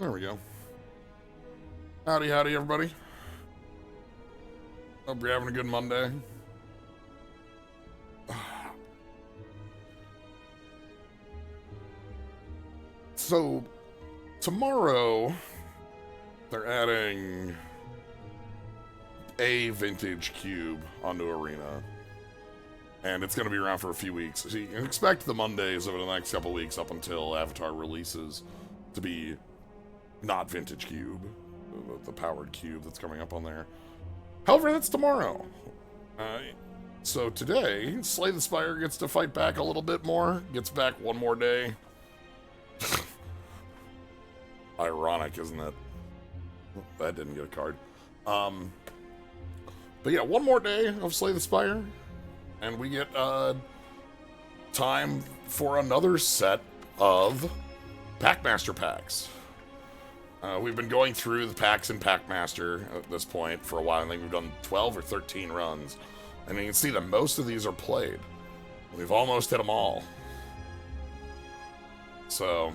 There we go. Howdy, howdy, everybody. Hope you're having a good Monday. So, tomorrow, they're adding a vintage cube onto Arena. And it's going to be around for a few weeks. So you can expect the Mondays over the next couple weeks up until Avatar releases to be not vintage cube. The powered cube that's coming up on there. However, that's tomorrow. So today, Slay the Spire gets to fight back a little bit more. Gets back one more day. Ironic, isn't it? That didn't get a card. But yeah, one more day of Slay the Spire. And we get time for another set of Packmaster packs. We've been going through the packs in Packmaster at this point for a while. I think we've done 12 or 13 runs. And you can see that most of these are played. We've almost hit them all. So,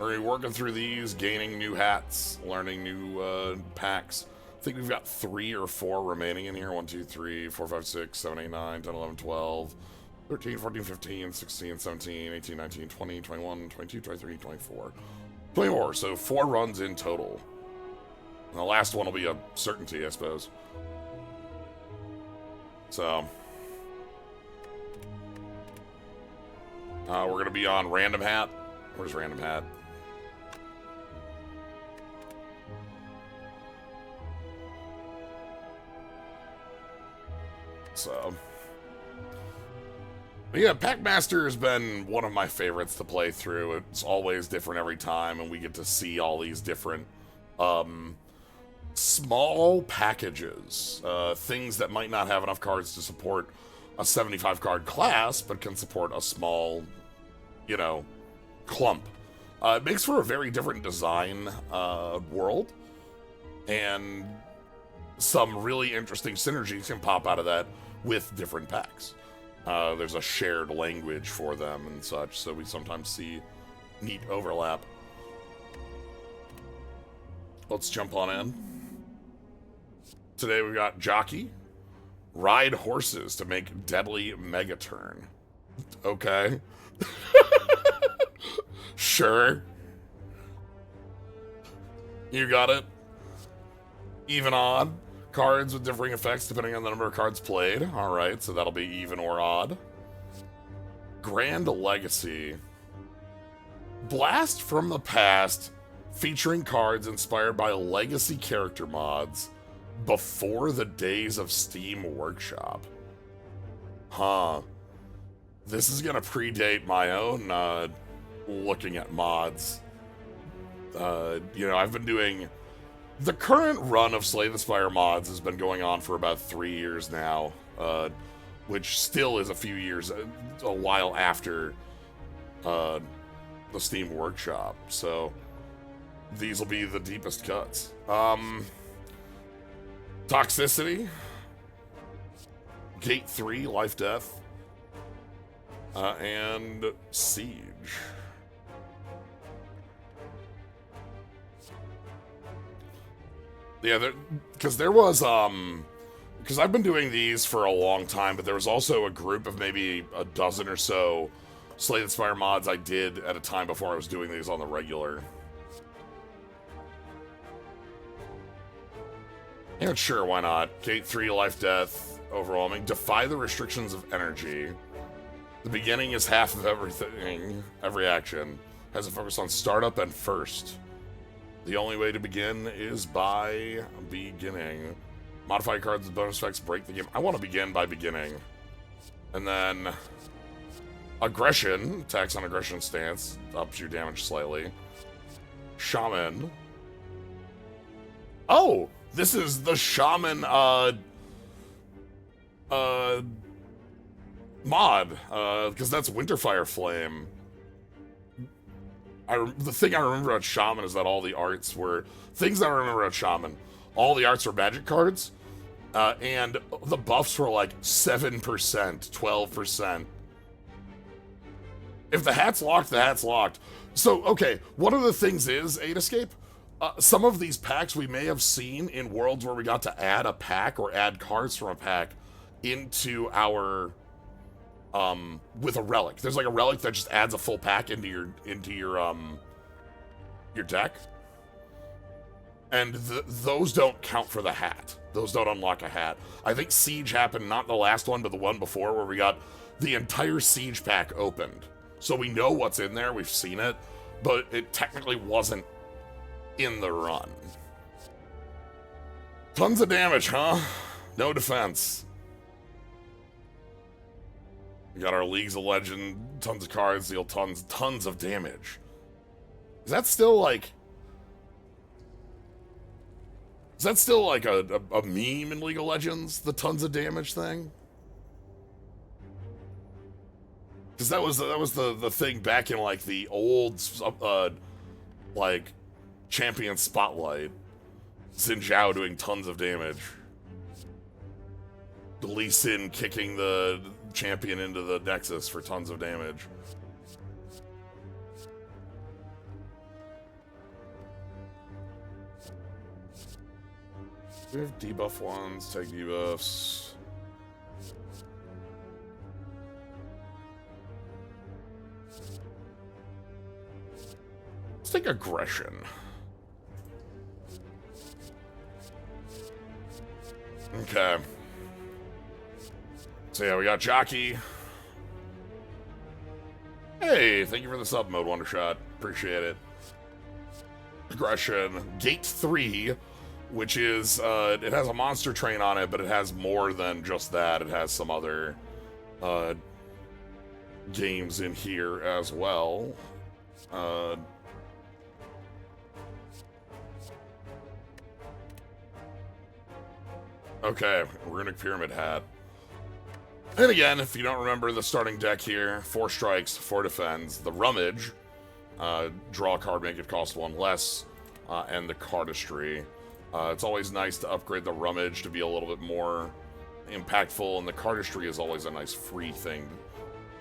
we're working through these, gaining new hats, learning new packs. I think we've got 3 or 4 remaining in here. 1, 2, 3, 4, 5, 6, 7, 8, 9, 10, 11, 12, 13, 14, 15, 16, 17, 18, 19, 20, 21, 22, 23, 24. 24, so 4 runs in total. And the last one will be a certainty, I suppose. So, we're going to be on Random Hat. Where's Random Hat? So, but yeah, Packmaster has been one of my favorites to play through. It's always different every time, and we get to see all these different small packages, things that might not have enough cards to support a 75 card class, but can support a small, you know, clump. It makes for a very different design world, and some really interesting synergies can pop out of that with different packs. There's a shared language for them and such, so we sometimes see neat overlap. Let's jump on in. Today we've got Jockey. Ride horses to make deadly mega turn. Okay. Sure. You got it. Even odd. Cards with differing effects depending on the number of cards played. Alright, so that'll be even or odd. Grand Legacy. Blast from the past, featuring cards inspired by legacy character mods before the days of Steam Workshop. Huh. This is gonna predate my own looking at mods. You know, I've been doing... The current run of Slay the Spire mods has been going on for about 3 years now, which still is a few years, a while after the Steam Workshop, so these will be the deepest cuts. Toxicity, Gate 3, Life Death, and Siege. Yeah, because there was, because I've been doing these for a long time, but there was also a group of maybe a dozen or so Slay the Spire mods I did at a time before I was doing these on the regular. Yeah, sure, why not? Gate 3, Life Death, Overwhelming. Defy the restrictions of energy. The beginning is half of everything, every action. Has a focus on startup and first. The only way to begin is by beginning. Modify cards with bonus effects, break the game. I want to begin by beginning. And then Aggression, attacks on aggression stance, ups your damage slightly. Shaman. Oh, this is the Shaman mod, because that's Winterfire Flame. The thing I remember about Shaman is that all the arts were... Things that I remember about Shaman, all the arts were magic cards, and the buffs were like 7%, 12%. If the hat's locked, the hat's locked. So, okay, one of the things is, 8 Escape, some of these packs we may have seen in worlds where we got to add a pack or add cards from a pack into our, with a relic. There's like a relic that just adds a full pack into your deck. And those don't count for the hat. Those don't unlock a hat. I think Siege happened, not the last one, but the one before, where we got the entire Siege pack opened. So we know what's in there, we've seen it, but it technically wasn't in the run. Tons of damage, huh? No defense. We got our Leagues of Legend, tons of cards, deal tons of damage. Is that still like... Is that still like a meme in League of Legends, the tons of damage thing? Because that was the thing back in like the old like Champion Spotlight. Xin Zhao doing tons of damage. Lee Sin kicking the champion into the Nexus for tons of damage. We have debuff ones, take debuffs. Let's take aggression. Okay. So yeah, we got Jockey. Hey, thank you for the sub, Mode Wondershot. Appreciate it. Aggression. Gate 3, which is, it has a monster train on it, but it has more than just that. It has some other games in here as well. Okay, Runic Pyramid Hat. And again, if you don't remember the starting deck here, 4 strikes, 4 defends, the Rummage, draw a card, make it cost 1 less, and the Cardistry. It's always nice to upgrade the Rummage to be a little bit more impactful, and the Cardistry is always a nice free thing.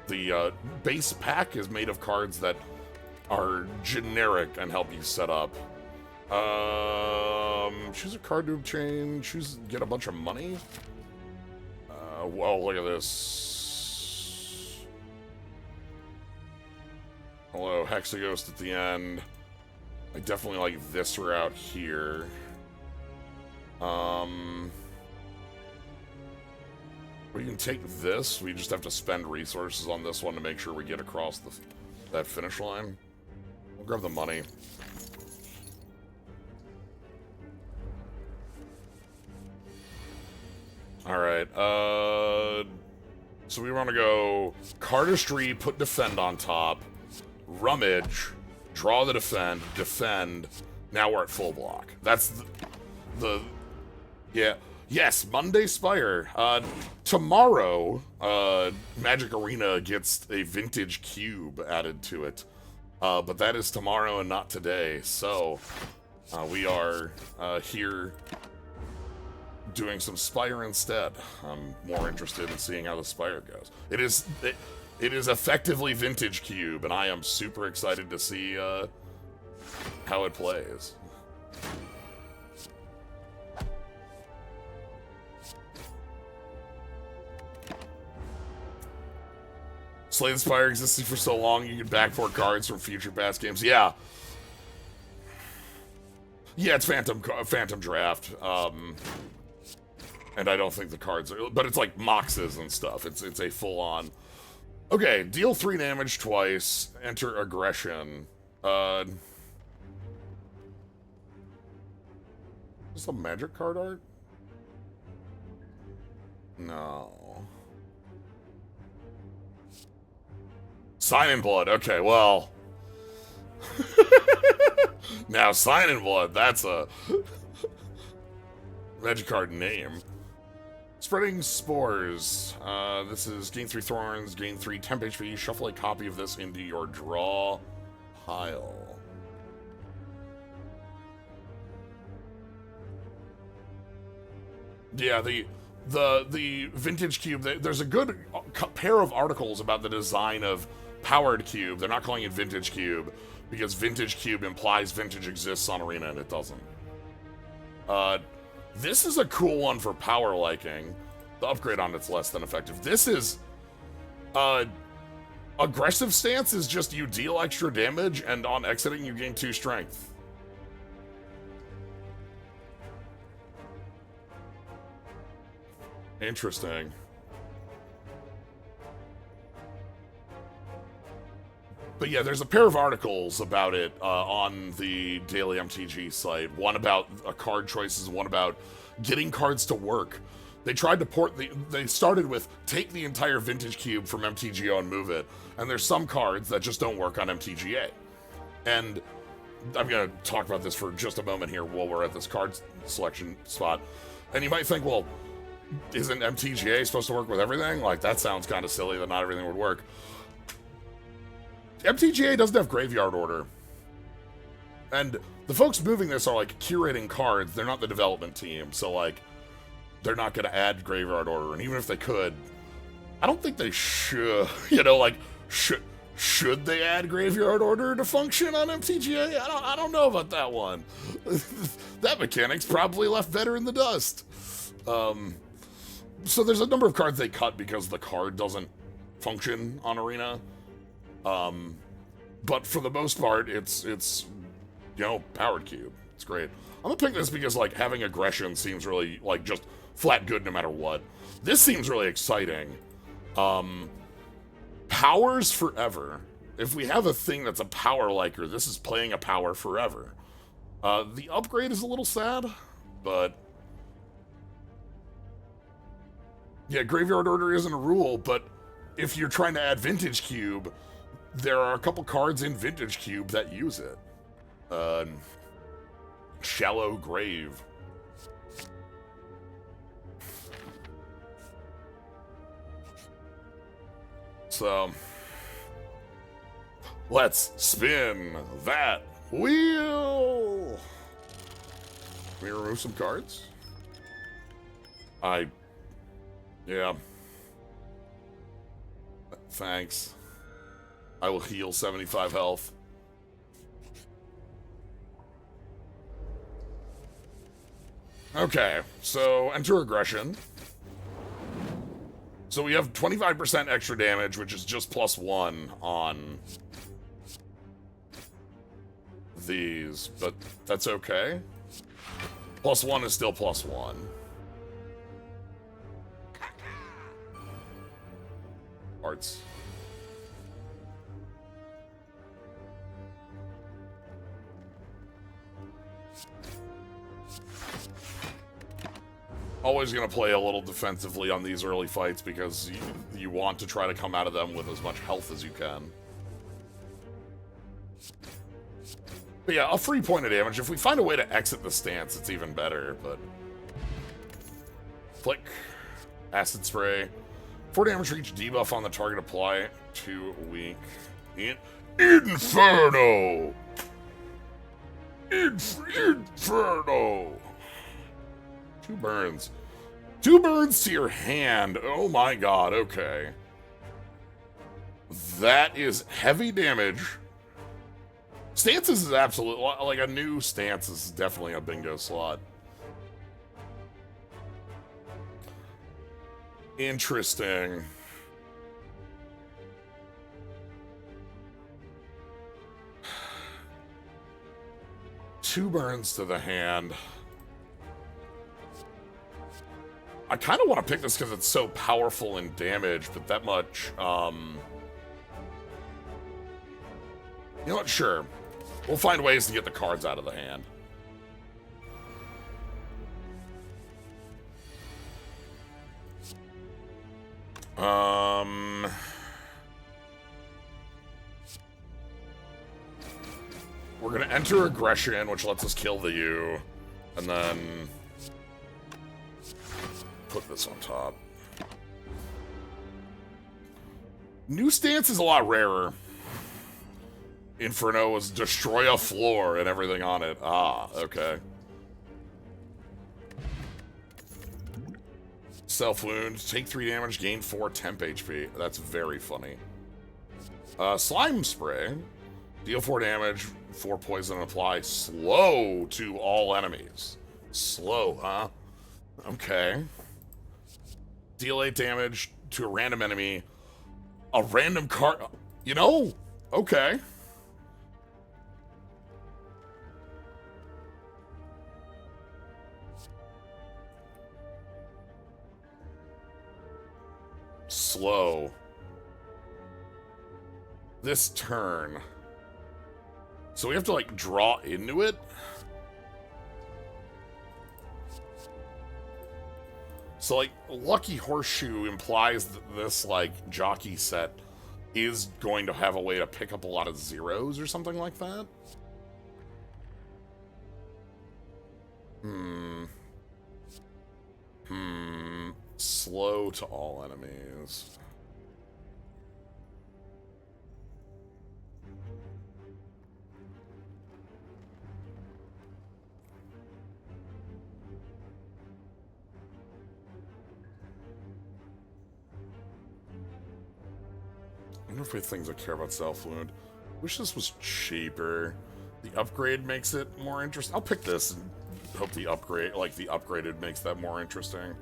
The base pack is made of cards that are generic and help you set up. Choose a card to obtain, get a bunch of money. Well, look at this. Hello, Hexaghost at the end. I definitely like this route here. We can take this. We just have to spend resources on this one to make sure we get across that finish line. We'll grab the money. Alright, so we want to go Cardistry, put Defend on top, Rummage, draw the defend, now we're at full block. That's yeah. Yes, Monday Spire. Tomorrow, Magic Arena gets a vintage cube added to it. But that is tomorrow and not today, so we are here doing some Spire instead. I'm more interested in seeing how the Spire goes. It is effectively vintage cube, and I am super excited to see how it plays. Slay the Spire existed for so long, you can backport cards from future past games. Yeah. Yeah, it's Phantom Draft. And I don't think the cards are... But it's like Moxes and stuff. It's a full-on... Okay, deal 3 damage twice. Enter Aggression. Is this a magic card art? No. Sign in Blood. Okay, well... Now, Sign in Blood, that's a... magic card name. Spreading Spores. This is gain 3 Thorns, gain 3 temp HP. Shuffle a copy of this into your draw pile. Yeah, the vintage cube. There's a good pair of articles about the design of Powered Cube. They're not calling it Vintage Cube because Vintage Cube implies Vintage exists on Arena, and it doesn't. This is a cool one for power liking. The upgrade on it's less than effective. This is... aggressive stance is just you deal extra damage, and on exiting you gain 2 strength. Interesting. But yeah, there's a pair of articles about it on the Daily MTG site. One about card choices, one about getting cards to work. They tried to port they started with take the entire Vintage Cube from MTGO and move it. And there's some cards that just don't work on MTGA. And I'm going to talk about this for just a moment here while we're at this card selection spot. And you might think, well, isn't MTGA supposed to work with everything? Like, that sounds kind of silly that not everything would work. MTGA doesn't have graveyard order. And the folks moving this are, like, curating cards. They're not the development team. So, like, they're not going to add graveyard order. And even if they could, I don't think they should. You know, like, should they add graveyard order to function on MTGA? I don't know about that one. That mechanic's probably left better in the dust. So there's a number of cards they cut because the card doesn't function on Arena. But for the most part, it's you know, Powered Cube. It's great. I'm gonna pick this because, like, having aggression seems really, like, just flat good no matter what. This seems really exciting. Powers forever. If we have a thing that's a power liker, this is playing a power forever. The upgrade is a little sad, but yeah, graveyard order isn't a rule, but if you're trying to add Vintage Cube, there are a couple cards in Vintage Cube that use it. Shallow Grave. So, let's spin that wheel. Can we remove some cards? Yeah. Thanks. I will heal 75 health. Okay, so enter aggression. So we have 25% extra damage, which is just +1 on these, but that's okay. +1 is still +1. Arts. Always going to play a little defensively on these early fights because you want to try to come out of them with as much health as you can. But yeah, a free point of damage. If we find a way to exit the stance, it's even better, but... Flick. Acid Spray. 4 damage for each debuff on the target apply to weak. Inferno! Inferno! 2 burns. 2 burns to your hand. Oh my god, okay. That is heavy damage. Stances is absolute, like a new stance is definitely a bingo slot. Interesting. Two burns to the hand. I kind of want to pick this because it's so powerful in damage, but that much, you know what, sure. We'll find ways to get the cards out of the hand. We're gonna enter aggression, which lets us kill the U, and then put this on top. New stance is a lot rarer. Inferno was destroy a floor and everything on it. Ah, okay. Self-wound, take 3 damage, gain 4 temp HP. That's very funny. Slime Spray. Deal 4 damage, 4 poison, and apply slow to all enemies. Slow, huh? Okay. Deal 8 damage to a random enemy. A random card. You know? Okay. Slow. This turn. So we have to, like, draw into it? So, like, Lucky Horseshoe implies that this, like, Jockey set is going to have a way to pick up a lot of zeros or something like that? Slow to all enemies. I wonder if we have things that care about self-wound. Wish this was cheaper. The upgrade makes it more interesting. I'll pick this and hope the upgrade, like the upgraded makes that more interesting.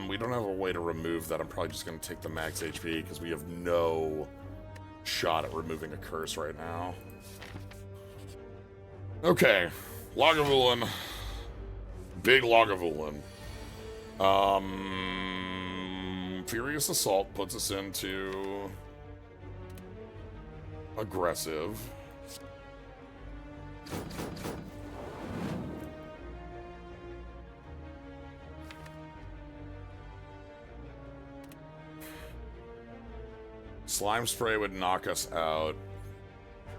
We don't have a way to remove that. I'm probably just going to take the max HP because we have no shot at removing a curse right now. Okay. Lagavulin. Big Lagavulin. Furious Assault puts us into aggressive. Slime Spray would knock us out,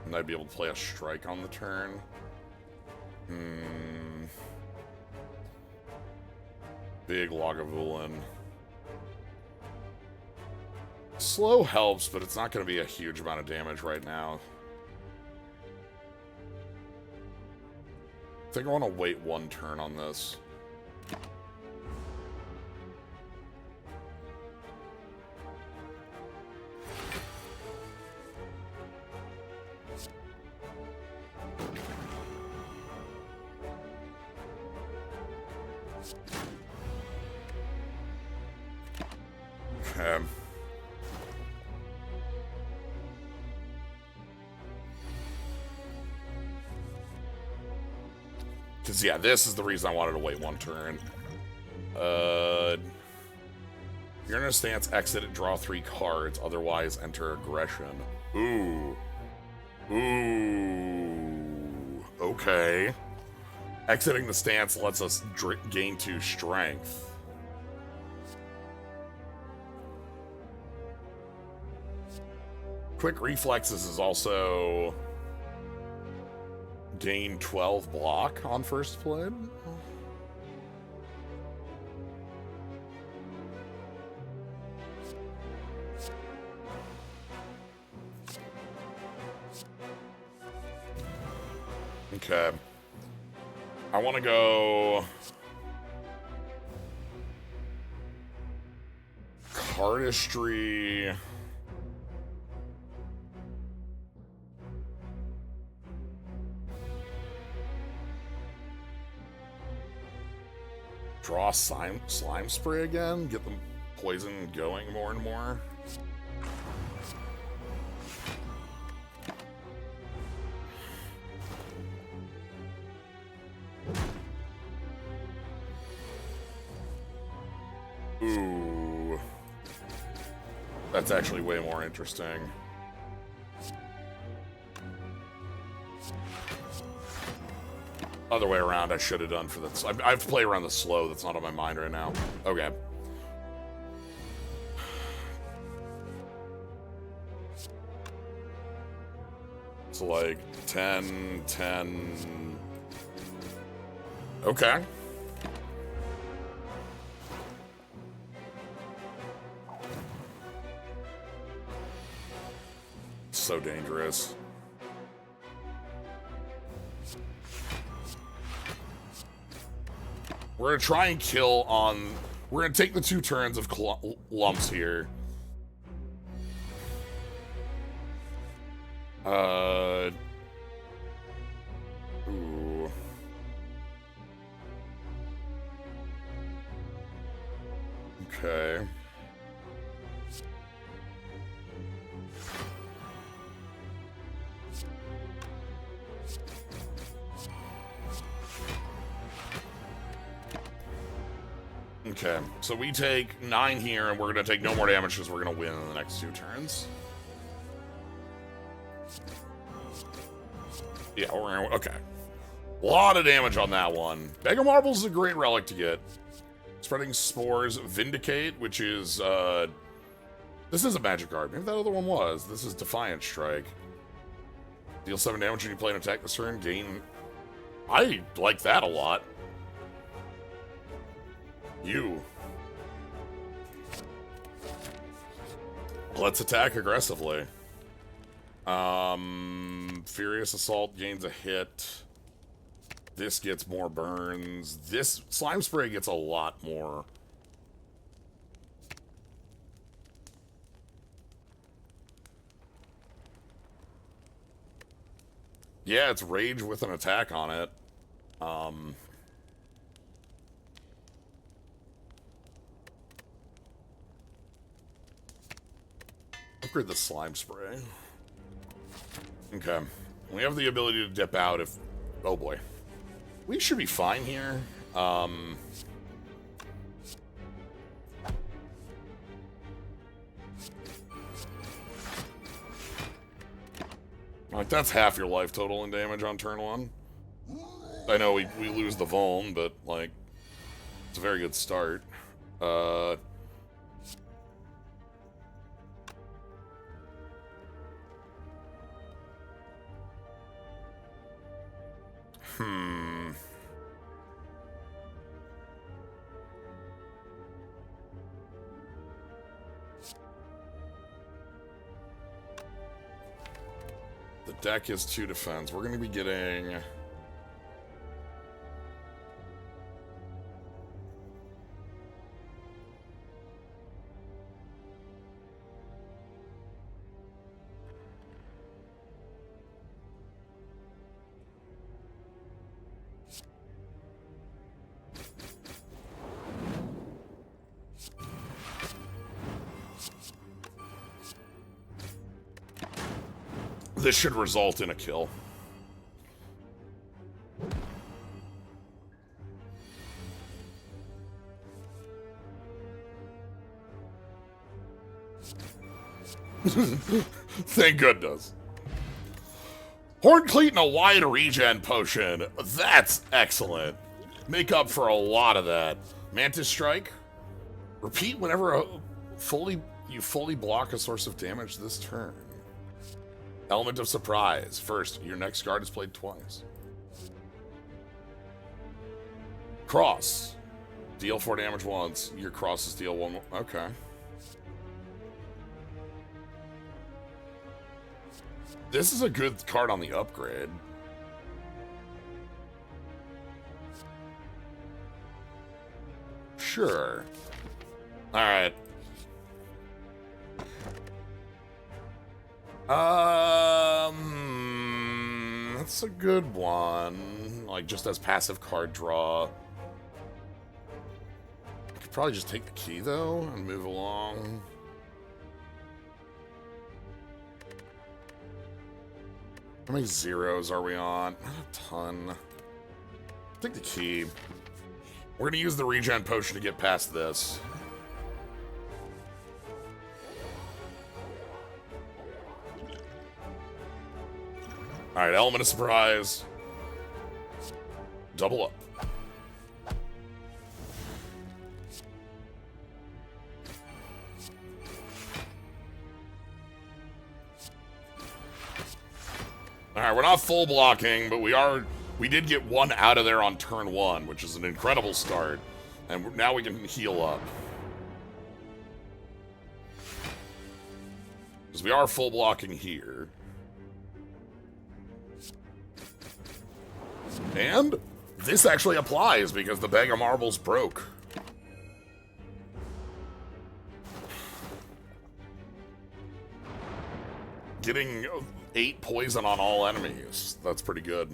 and I'd be able to play a strike on the turn. Big Lagavulin. Slow helps, but it's not going to be a huge amount of damage right now. I think I want to wait one turn on this. Okay. Because, yeah, this is the reason I wanted to wait one turn. You're in a stance, exit it, draw 3 cards, otherwise enter aggression. Ooh. Ooh. Okay. Exiting the stance lets us gain 2 strength. Quick Reflexes is also gain 12 block on first play. Okay. I want to go Cardistry. Draw slime spray again, get the poison going more and more. Ooh. That's actually way more interesting. Other way around, I should have done for this. I have to play around the slow. That's not on my mind right now. Okay. So, like, 10, 10... Okay. So dangerous. We're gonna try and kill on... We're gonna take the 2 turns of lumps here. Uh... Ooh. Okay. Okay, so we take 9 here, and we're going to take no more damage because we're going to win in the next 2 turns. Yeah, we're going to... Okay. A lot of damage on that one. Bag of Marbles is a great relic to get. Spreading Spores. Vindicate, which is... This is a magic card. Maybe that other one was. This is Defiant Strike. Deal 7 damage when you play an attack this turn. Gain... I like that a lot. You. Let's attack aggressively. Furious Assault gains a hit. This gets more burns. This Slime Spray gets a lot more. Yeah, it's Rage with an attack on it. Upgrade the Slime Spray. Okay. We have the ability to dip out if... Oh boy. We should be fine here. Like, that's half your life total in damage on turn 1. I know we lose the Vuln, but, like, it's a very good start. The deck is 2 defense. We're going to be getting... This should result in a kill. Thank goodness. Horn Cleat and a wide regen potion. That's excellent. Make up for a lot of that. Mantis Strike. Repeat whenever you fully block a source of damage this turn. Element of Surprise. First, your next card is played twice. Cross. Deal 4 damage once. Your crosses deal 1 more. Okay. This is a good card on the upgrade. Sure. Alright. That's a good one. Like, just as passive card draw. I could probably just take the key, though, and move along. How many zeros are we on? Not a ton. Take the key. We're gonna use the regen potion to get past this. Alright, Element of Surprise. Double up. Alright, we're not full blocking, but we did get 1 out of there on turn 1, which is an incredible start. And now we can heal up. Because we are full blocking here. And this actually applies because the Bag of Marbles broke. getting 8 poison on all enemies. That's pretty good.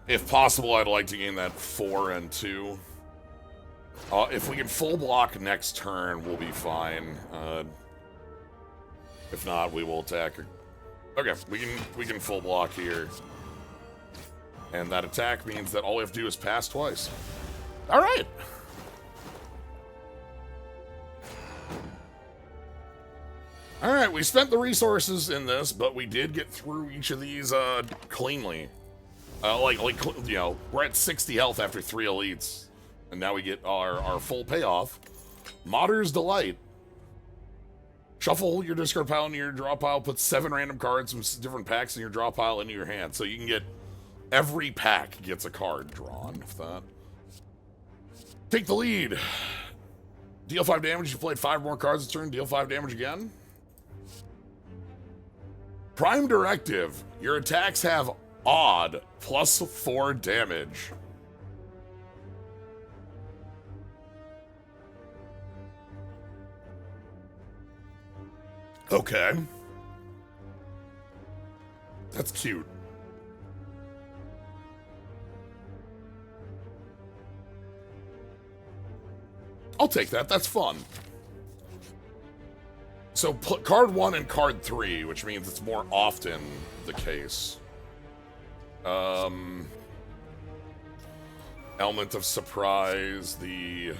If possible, I'd like to gain that 4 and 2. If we can full block next turn, we'll be fine. If not, we will attack. Okay, we can full block here. And that attack means that all we have to do is pass twice. All right. All right, we spent the resources in this, but we did get through each of these cleanly. You know, we're at 60 health after 3 elites. And now we get our full payoff. Modder's Delight. Shuffle your discard pile into your draw pile. Put 7 random cards from different packs in your draw pile into your hand. So you can get... Every pack gets a card drawn. If that... Take the lead. Deal 5 damage. You played 5 more cards a turn. Deal 5 damage again. Prime Directive. Your attacks have odd plus 4 damage. Okay. That's cute. I'll take that. That's fun. So put card 1 and card 3, which means it's more often the case. Element of Surprise, the...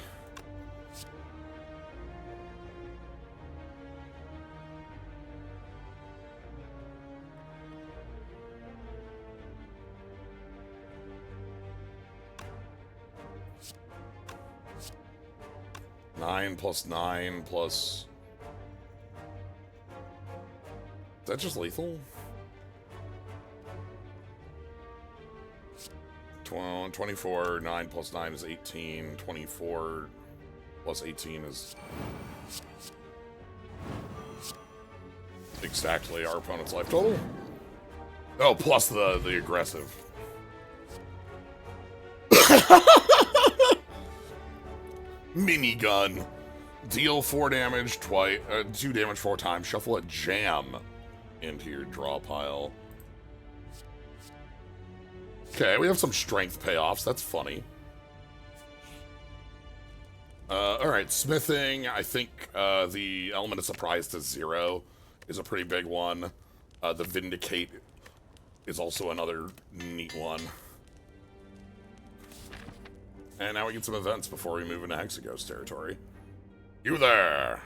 Nine plus 9 plus... Is that just lethal? 24, 9 plus 9 is 18, 24 plus 18 is exactly our opponent's life total. Oh, plus the aggressive. Minigun. Deal 4 damage twice, 2 damage 4 times. Shuffle a jam into your draw pile. Okay, we have some strength payoffs. That's funny. Alright, smithing. I think the element of surprise to 0 is a pretty big one. The Vindicate is also another neat one. And now we get some events before we move into Hexaghost territory. You there!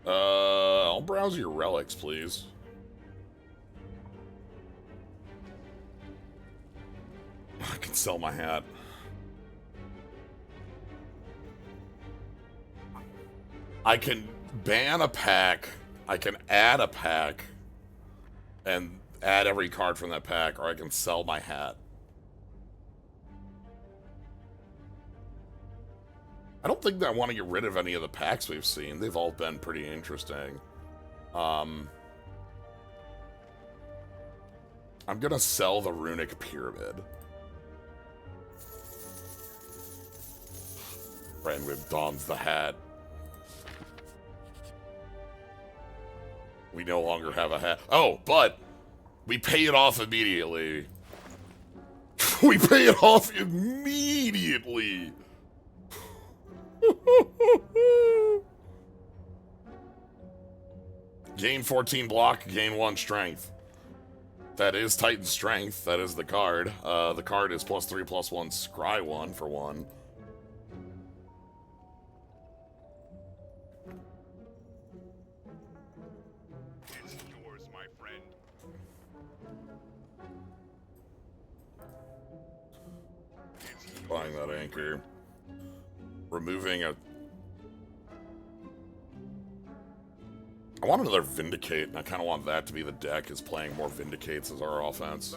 I'll browse your relics, please. I can sell my hat. I can ban a pack, I can add a pack, and add every card from that pack, or I can sell my hat. I don't think that I want to get rid of any of the packs we've seen. They've all been pretty interesting. I'm gonna sell the Runic Pyramid. Brandwib dons the hat. We no longer have a hat. Oh, but we pay it off immediately. We pay it off immediately. Gain 14 block, gain 1 strength. That is Titan Strength. That is the card. The card is +3/+1 Scry 1 for 1. It's yours, my friend. Buying that anchor. Removing a... I want another Vindicate, and I kind of want that to be the deck, is playing more Vindicates as our offense.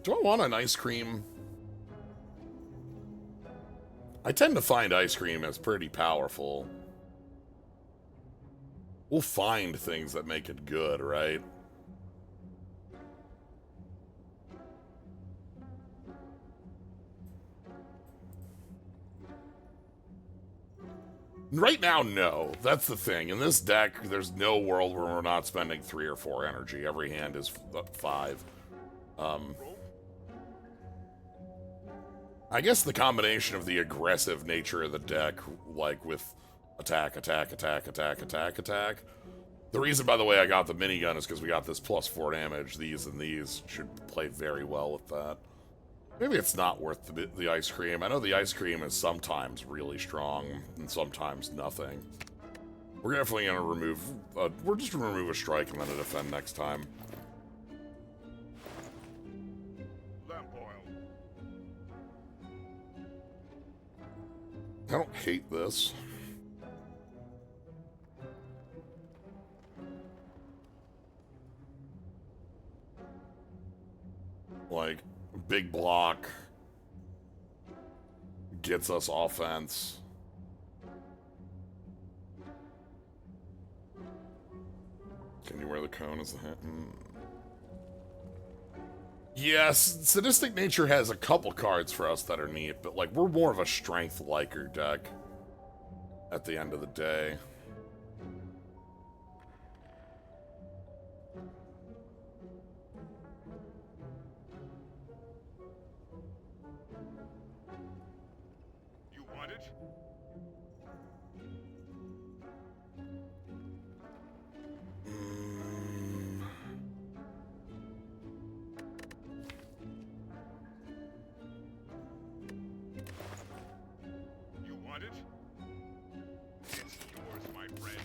Do I want an Ice Cream? I tend to find Ice Cream as pretty powerful. We'll find things that make it good, right? Right now, no. That's the thing. In this deck, there's no world where we're not spending 3 or 4 energy. Every hand is 5. I guess the combination of the aggressive nature of the deck, like with attack, attack, attack, attack, attack, attack. The reason, by the way, I got the minigun is because we got this +4 damage. These and these should play very well with that. Maybe it's not worth the ice cream. I know the ice cream is sometimes really strong and sometimes nothing. We're definitely going to remove... we're just going to remove a strike and then a defend next time. Lamp oil. I don't hate this. Like, big block gets us offense. Can you wear the cone as the hat? Yes, Sadistic Nature has a couple cards for us that are neat, but like we're more of a strength liker deck at the end of the day. You want it? You want it? It's yours, my friend.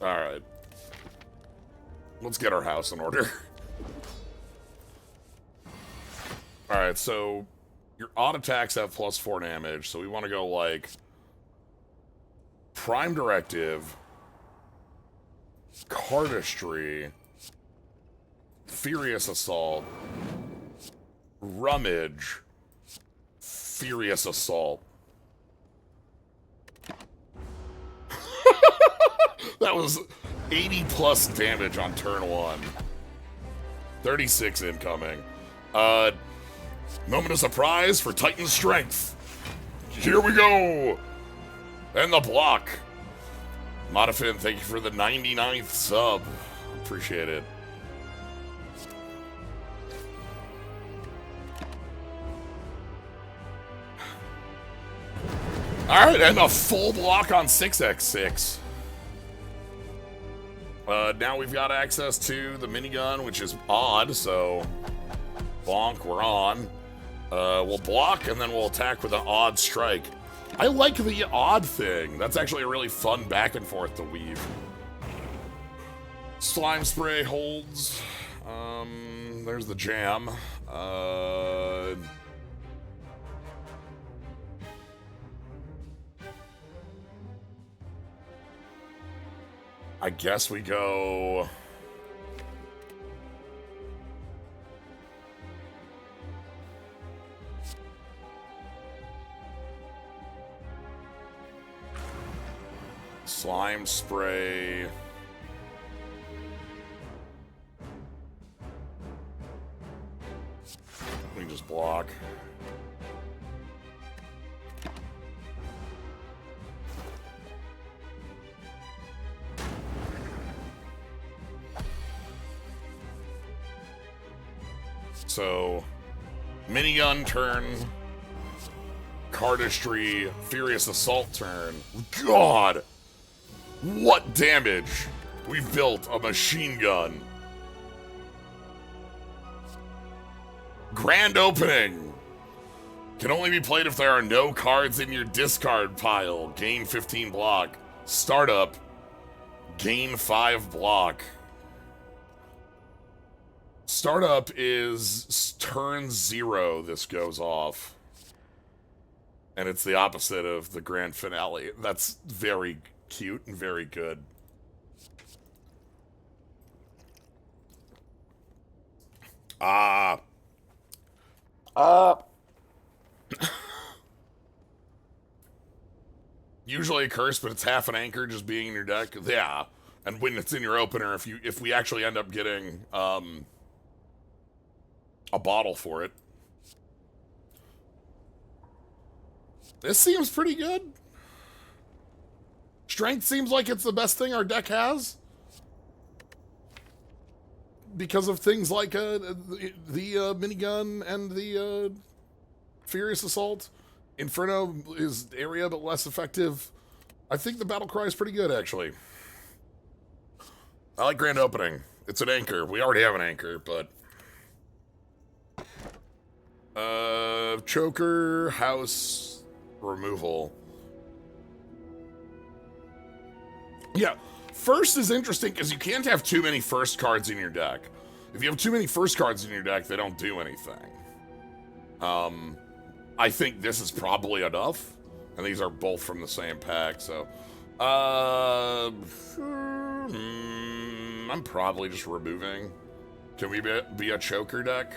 Alright. Let's get our house in order. Alright, so your odd attacks have +4 damage, so we want to go like Prime Directive, Cardistry, Furious Assault, Rummage, Furious Assault. That was 80 plus damage on turn 1. 36 incoming. Moment of surprise for Titan Strength. Here we go. And the block. Modifin, thank you for the 99th sub. Appreciate it. Alright, and a full block on 6x6. Now we've got access to the minigun, which is odd, so bonk, we're on. We'll block, and then we'll attack with an odd strike. I like the odd thing. That's actually a really fun back and forth to weave. Slime Spray holds. There's the jam. I guess we go... Slime Spray... We can just block. So, minigun turn, Cardistry, Furious Assault turn. God! What damage! We've built a machine gun. Grand opening! Can only be played if there are no cards in your discard pile. Gain 15 block. Startup. Gain 5 block. Startup is turn 0 this goes off. And it's the opposite of the grand finale. That's very cute and very good. Usually a curse, but it's half an anchor just being in your deck. Yeah. And when it's in your opener, if we actually end up getting a bottle for it. This seems pretty good. Strength seems like it's the best thing our deck has. Because of things like the minigun and the Furious Assault. Inferno is area, but less effective. I think the battle cry is pretty good, actually. I like Grand Opening. It's an anchor. We already have an anchor, but... Choker, House, Removal. Yeah, first is interesting because you can't have too many first cards in your deck. If you have too many first cards in your deck, they don't do anything. I think this is probably enough. And these are both from the same pack, so... I'm probably just removing. Can we be a choker deck?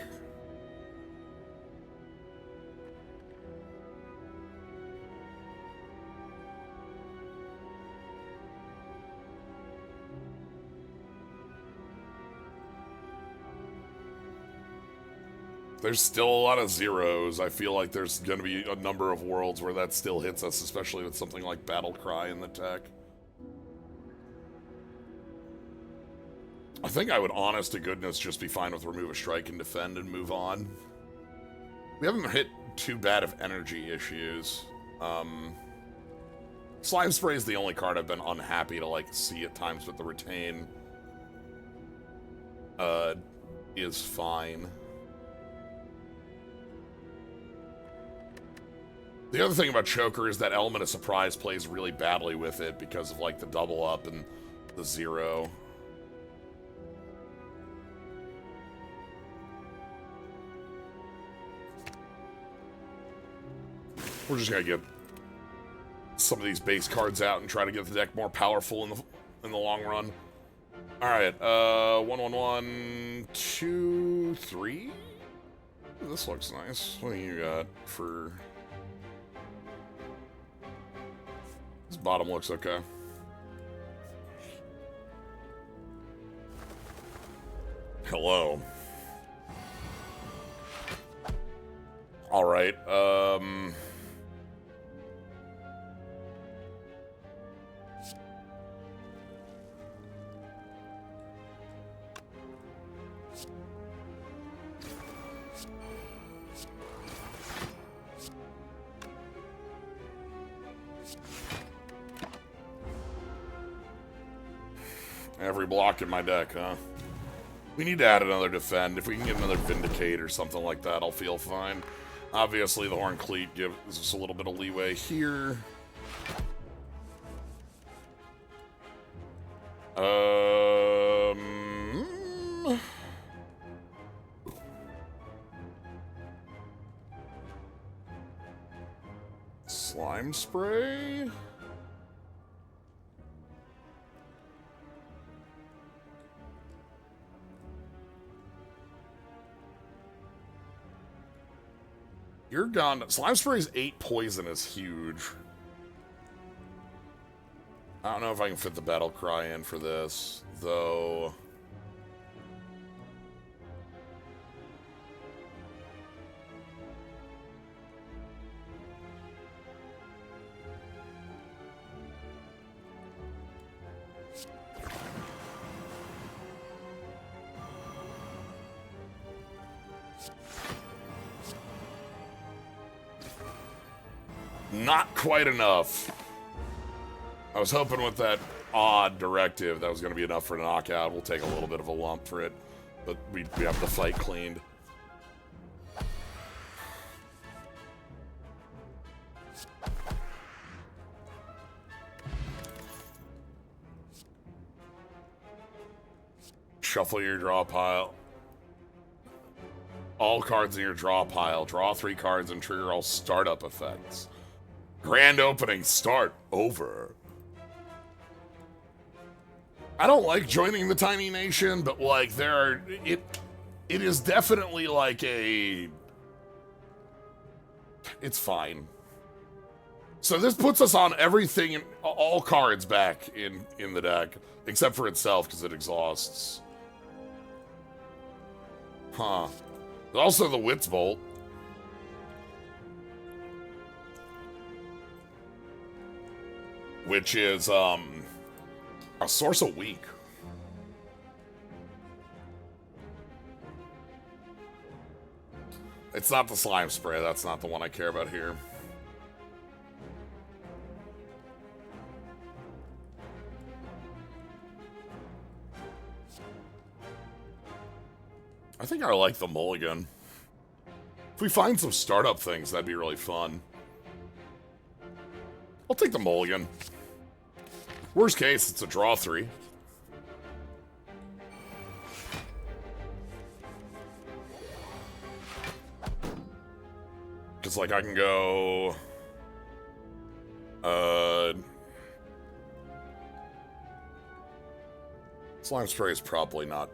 There's still a lot of zeros. I feel like there's going to be a number of worlds where that still hits us, especially with something like Battle Cry in the deck. I think I would, honest to goodness, just be fine with Remove a Strike and Defend and move on. We haven't hit too bad of energy issues. Slime Spray is the only card I've been unhappy to, like, see at times, but the Retain is fine. The other thing about Choker is that element of surprise plays really badly with it because of, like, the double up and the zero. We're just gonna get some of these base cards out and try to get the deck more powerful in the long run. All right, 1, 2, 3. This looks nice. What do you got for? This bottom looks okay. Hello. All right. Every block in my deck, huh? We need to add another Defend. If we can get another Vindicate or something like that, I'll feel fine. Obviously, the Horn Cleat gives us a little bit of leeway here. Slime Spray? You're gone. Slime Spray's 8 poison is huge. I don't know if I can fit the Battle Cry in for this, though. Not quite enough. I was hoping with that odd directive that was going to be enough for a knockout. We'll take a little bit of a lump for it, but we have the fight cleaned. Shuffle your draw pile. All cards in your draw pile. Draw 3 cards and trigger all startup effects. Grand Opening, start over. I don't like joining the Tiny Nation, but like it is definitely like it's fine. So this puts us on everything, all cards back in the deck, except for itself because it exhausts. Huh. Also the Wits Bolt. Which is a source of weak. It's not the slime spray, that's not the one I care about here. I think I like the mulligan. If we find some startup things, that'd be really fun. I'll take the mulligan. Worst case, it's a draw 3. Because, like, I can go... Slime Spray is probably not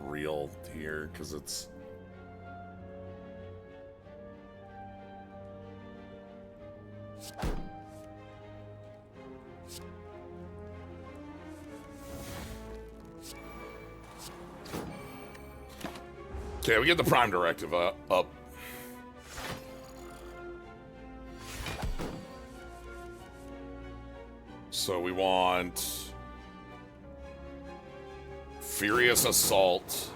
real here, because it's... Okay, we get the Prime Directive up. So we want... Furious Assault,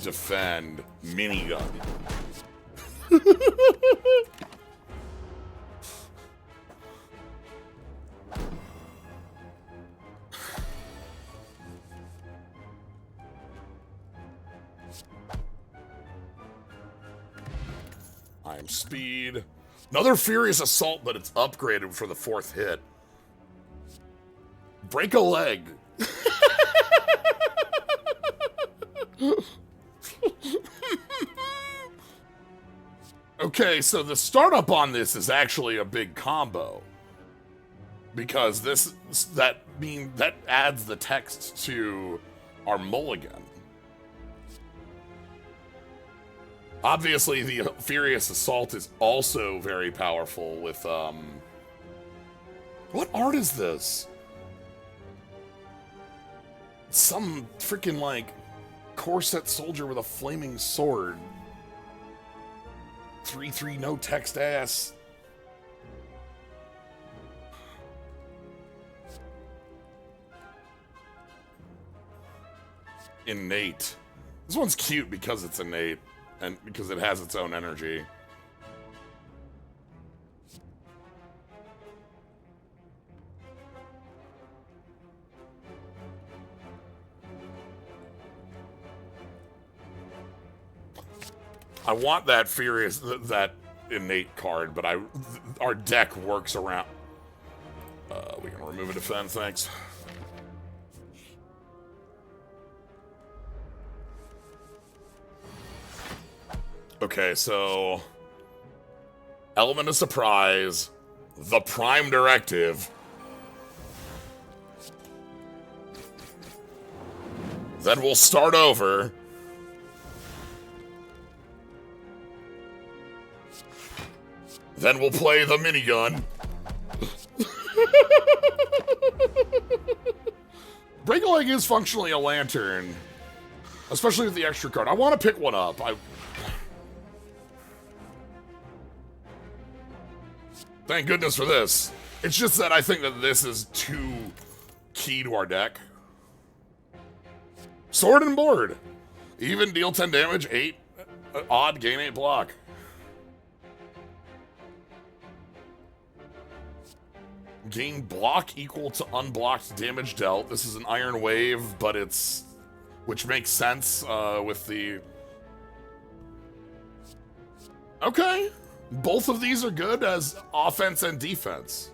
Defend, Minigun. I'm Speed. Another Furious Assault, but it's upgraded for the 4th hit. Break a leg. Okay, so the startup on this is actually a big combo. Because that adds the text to our mulligan. Obviously, the Furious Assault is also very powerful with, What art is this? Some freaking, like, corset soldier with a flaming sword. 3/3 no text ass. Innate. This one's cute because it's innate. And because it has its own energy. I want that that innate card, but our deck works around. We can remove a defense, thanks. Okay, so Element of Surprise, the Prime Directive, then we'll start over. Then we'll play the minigun. Break a Leg is functionally a lantern, especially with the extra card. I want to pick one up. Thank goodness for this. It's just that I think that this is too key to our deck. Sword and Board. Even, deal 10 damage, 8 odd, gain 8 block. Gain block equal to unblocked damage dealt. This is an Iron Wave, but it's... which makes sense with the... Okay. Both of these are good as offense and defense.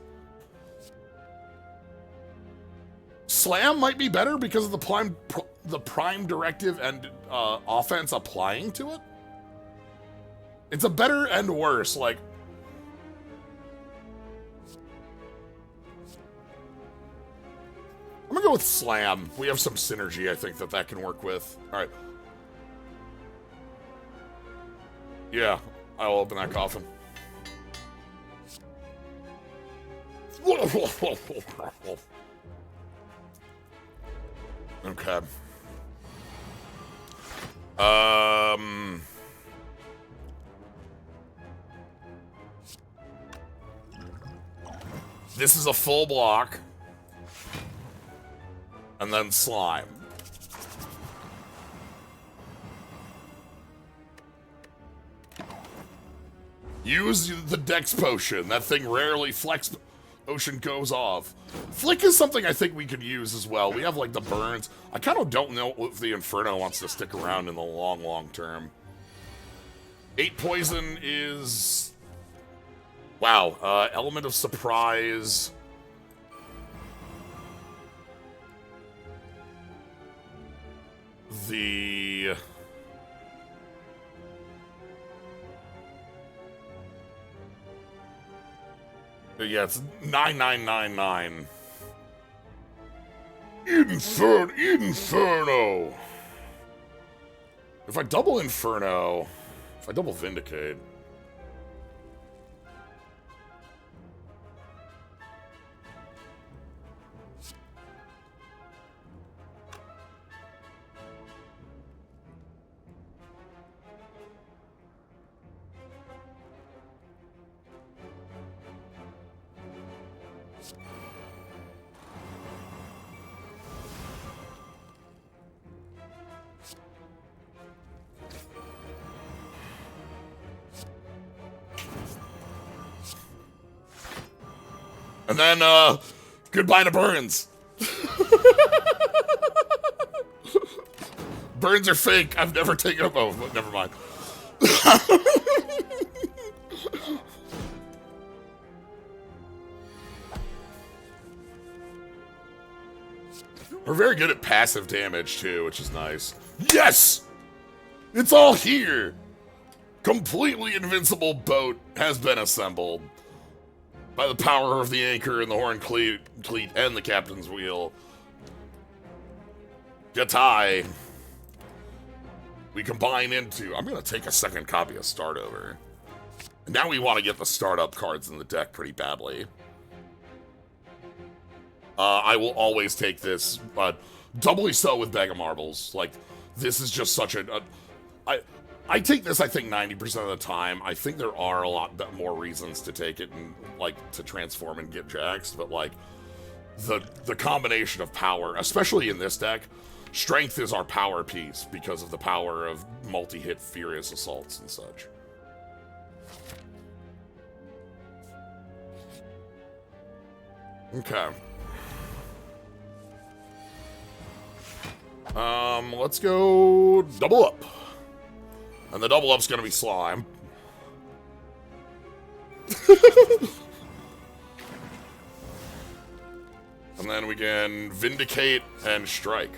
Slam might be better because of the Prime Directive and offense applying to it. It's a better and worse, like... I'm gonna go with Slam. We have some synergy, I think, that can work with. Alright. Yeah, I'll open that coffin. Okay. This is a full block. And then slime. Use the Dex Potion. That thing rarely Flex Potion goes off. Flick is something I think we could use as well. We have, like, the burns. I kind of don't know if the Inferno wants to stick around in the long, long term. 8 poison is... Wow. Element of Surprise... The... Yeah, it's 9999. Inferno! If I double Inferno... If I double Vindicate... And then, goodbye to Burns. Burns are fake. I've never taken up. Oh, never mind. We're very good at passive damage, too, which is nice. Yes! It's all here! Completely invincible boat has been assembled. By the power of the anchor and the horn cleat and the captain's wheel. Gatai. We combine into... I'm going to take a second copy of Start Over. Now we want to get the startup cards in the deck pretty badly. I will always take this, but doubly so with Bag of Marbles. Like, this is just such I take this, I think, 90% of the time. I think there are a lot more reasons to take it and, like, to transform and get jaxed, but, like, the combination of power, especially in this deck, strength is our power piece because of the power of multi-hit Furious Assaults and such. Okay. Let's go double up. And the double up's gonna be slime. And then we can Vindicate and Strike.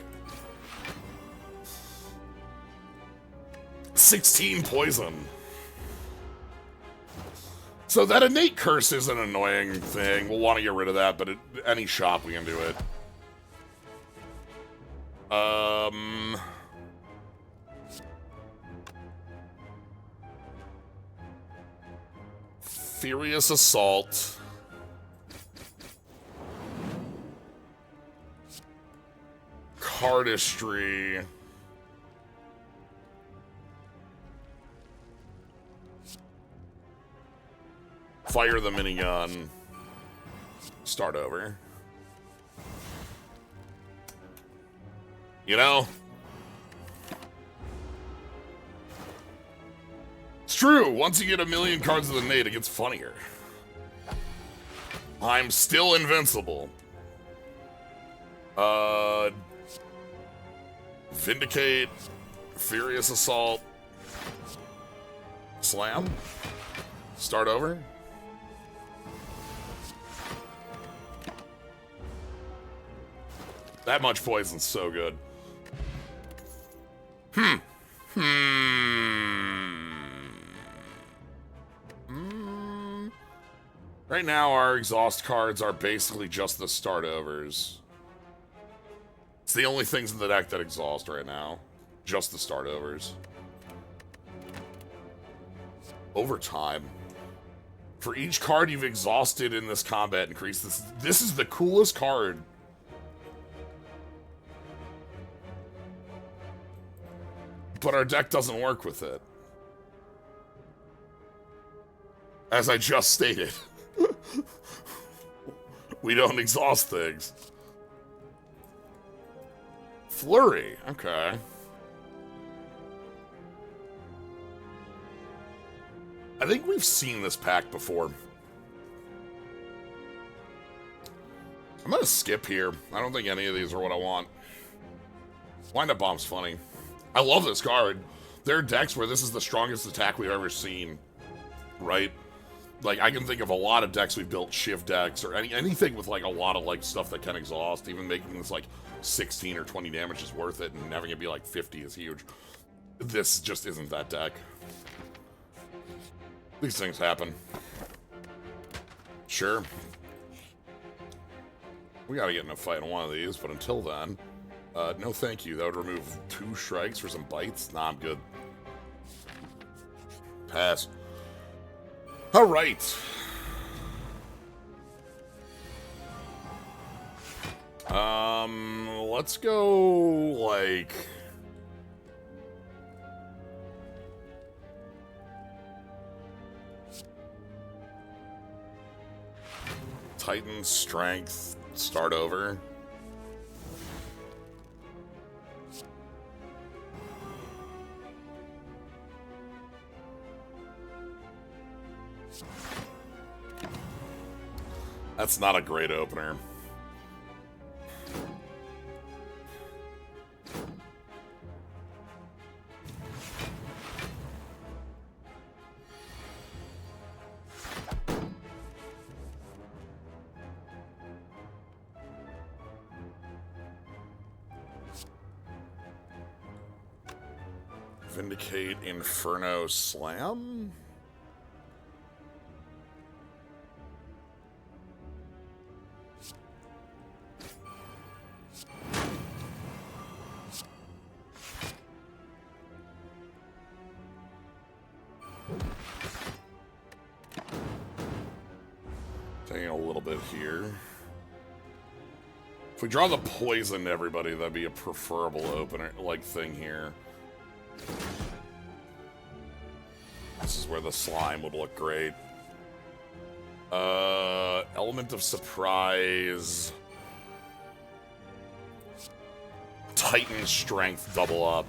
16 poison. So that innate curse is an annoying thing. We'll want to get rid of that, but at any shop we can do it. Furious Assault. Cardistry. Fire the minigun. Start over. You know? It's true. Once you get a million cards of the Nate, it gets funnier. I'm still invincible. Vindicate. Furious Assault. Slam. Start over. That much poison's so good. Right now, our exhaust cards are basically just the start overs. It's the only things in the deck that exhaust right now. Just the start overs. Overtime. For each card you've exhausted in this combat, increase this. This is the coolest card. But our deck doesn't work with it. As I just stated. We don't exhaust things. Flurry, okay. I think we've seen this pack before. I'm gonna skip here. I don't think any of these are what I want. Wind-up bomb's funny. I love this card. There are decks where this is the strongest attack we've ever seen. Right? Like, I can think of a lot of decks we've built, Shiv decks, or anything with, like, a lot of, like, stuff that can exhaust. Even making this, like, 16 or 20 damage is worth it, and having it be, like, 50 is huge. This just isn't that deck. These things happen. Sure. We gotta get in a fight on one of these, but until then... no thank you. That would remove 2 strikes for some bites. Nah, I'm good. Pass. Alright. Let's go, like... Titan, Strength, start over. That's not a great opener. Vindicate, Inferno, Slam? Taking a little bit here. If we draw the poison to everybody, that'd be a preferable opener, like, thing here. This is where the slime would look great. Element of Surprise. Titan Strength double up.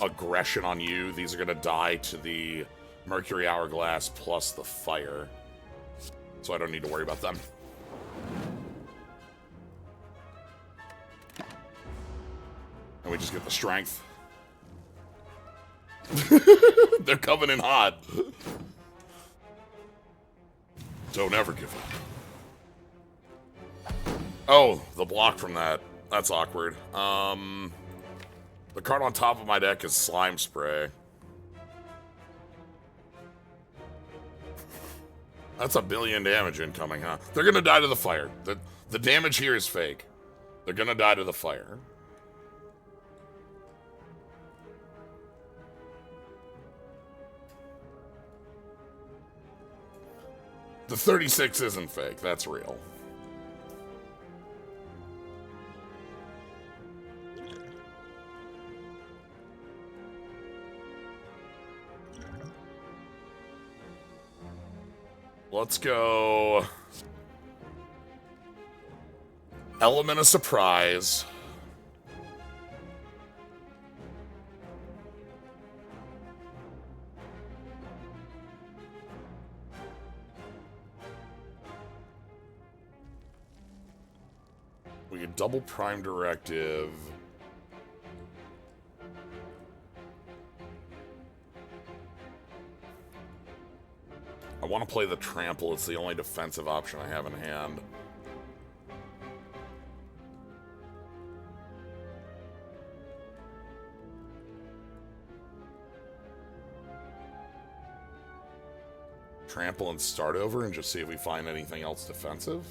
Aggression on you. These are gonna die to the Mercury Hourglass plus the fire. So I don't need to worry about them. And we just get the strength. They're coming in hot. Don't ever give up. Oh, the block from that. That's awkward. The card on top of my deck is Slime Spray. That's a billion damage incoming, huh? They're gonna die to the fire. The damage here is fake. They're gonna die to the fire. The 36 isn't fake, that's real. Let's go... Element of Surprise. We get double Prime Directive. I want to play the Trample. It's the only defensive option I have in hand. Trample and start over and just see if we find anything else defensive.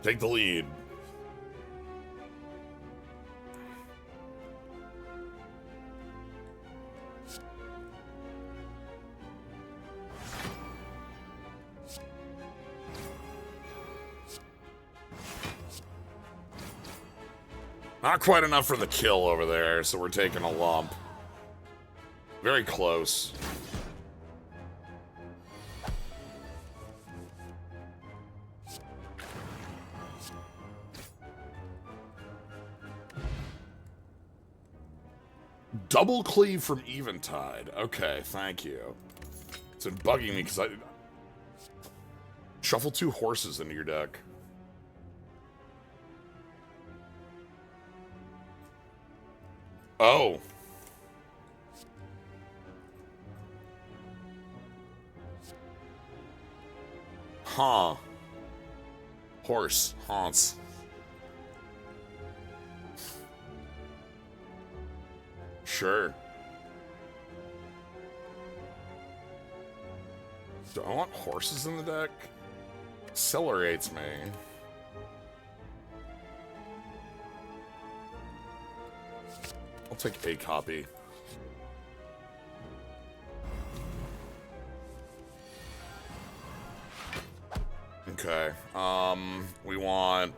Take the lead. Not quite enough for the kill over there, so we're taking a lump. Very close. Double cleave from Eventide. Okay, thank you. It's been bugging me because I... Shuffle 2 horses into your deck. Oh. Huh. Horse. Haunts. Sure. Do I want horses in the deck? Accelerates me. I'll take a copy. Okay. We want...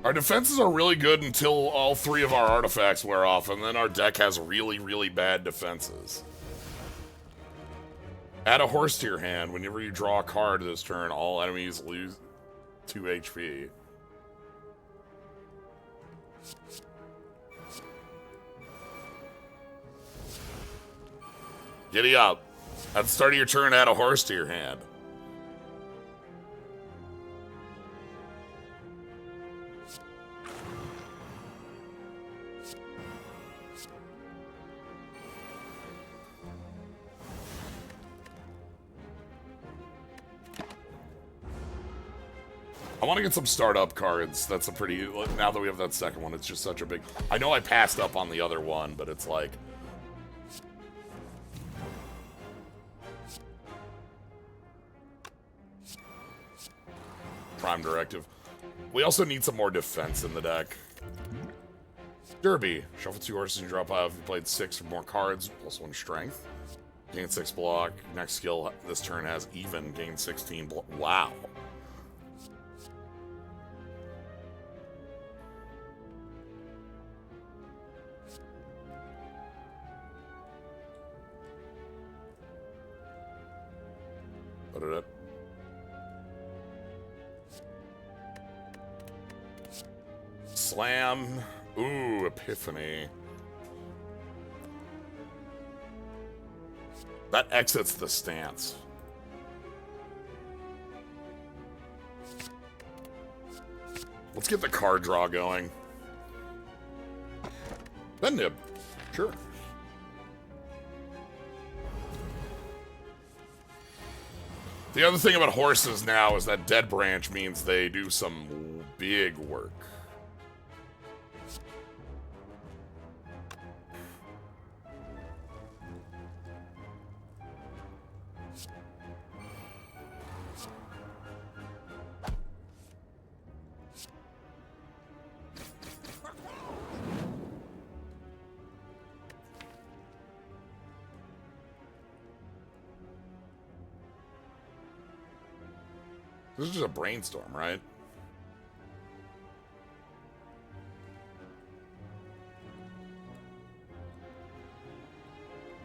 Our defenses are really good until all 3 of our artifacts wear off, and then our deck has really, really bad defenses. Add a horse to your hand. Whenever you draw a card this turn, all enemies lose 2 HP. Giddy up. At the start of your turn, add a horse to your hand. I want to get some startup cards. That's a pretty... Now that we have that second one, it's just such a big... I know I passed up on the other one, but it's like... Prime Directive. We also need some more defense in the deck. Derby. Shuffle 2 horses and drop out if you played 6 or more cards, plus 1 strength. Gain 6 block. Next skill this turn has even. Gain 16 block. Wow. Put it up. Slam. Ooh, Epiphany. That exits the stance. Let's get the card draw going. Then nib. Sure. The other thing about horses now is that Dead Branch means they do some big work. This is just a brainstorm, right?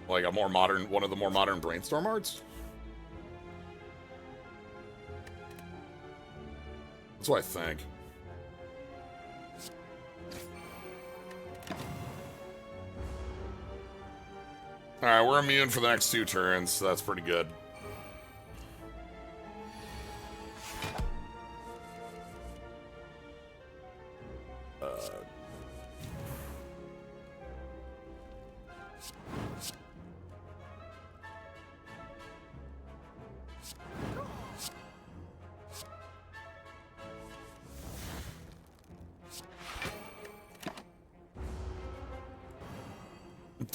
Like a more modern, one of the more modern brainstorm arts? That's what I think. Alright, we're immune for the next 2 turns, so that's pretty good.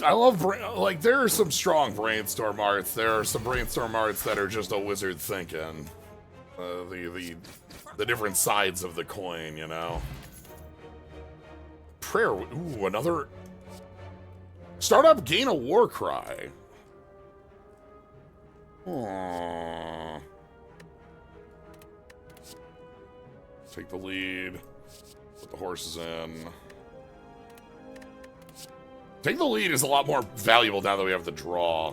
I love like there are some strong brainstorm arts. There are some brainstorm arts that are just a wizard thinking. The different sides of the coin, you know. Prayer. Ooh, another. Start up, gain a war cry. Aww. Take the lead. Put the horses in. Take the lead is a lot more valuable now that we have the draw.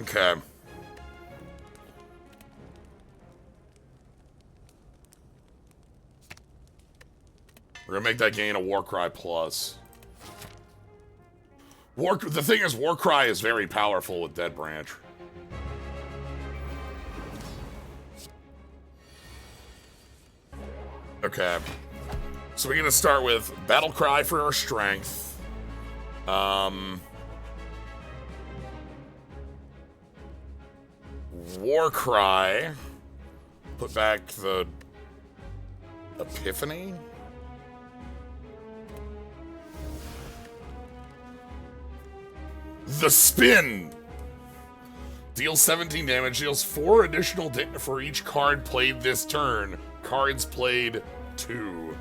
Okay. We're gonna make that gain a Warcry plus. The thing is, Warcry is very powerful with Dead Branch. Okay. So we're gonna start with Battle Cry for our strength. Warcry. Put back the Epiphany. The Spin. Deals 17 damage, deals 4 additional for each card played this turn. Cards played 2.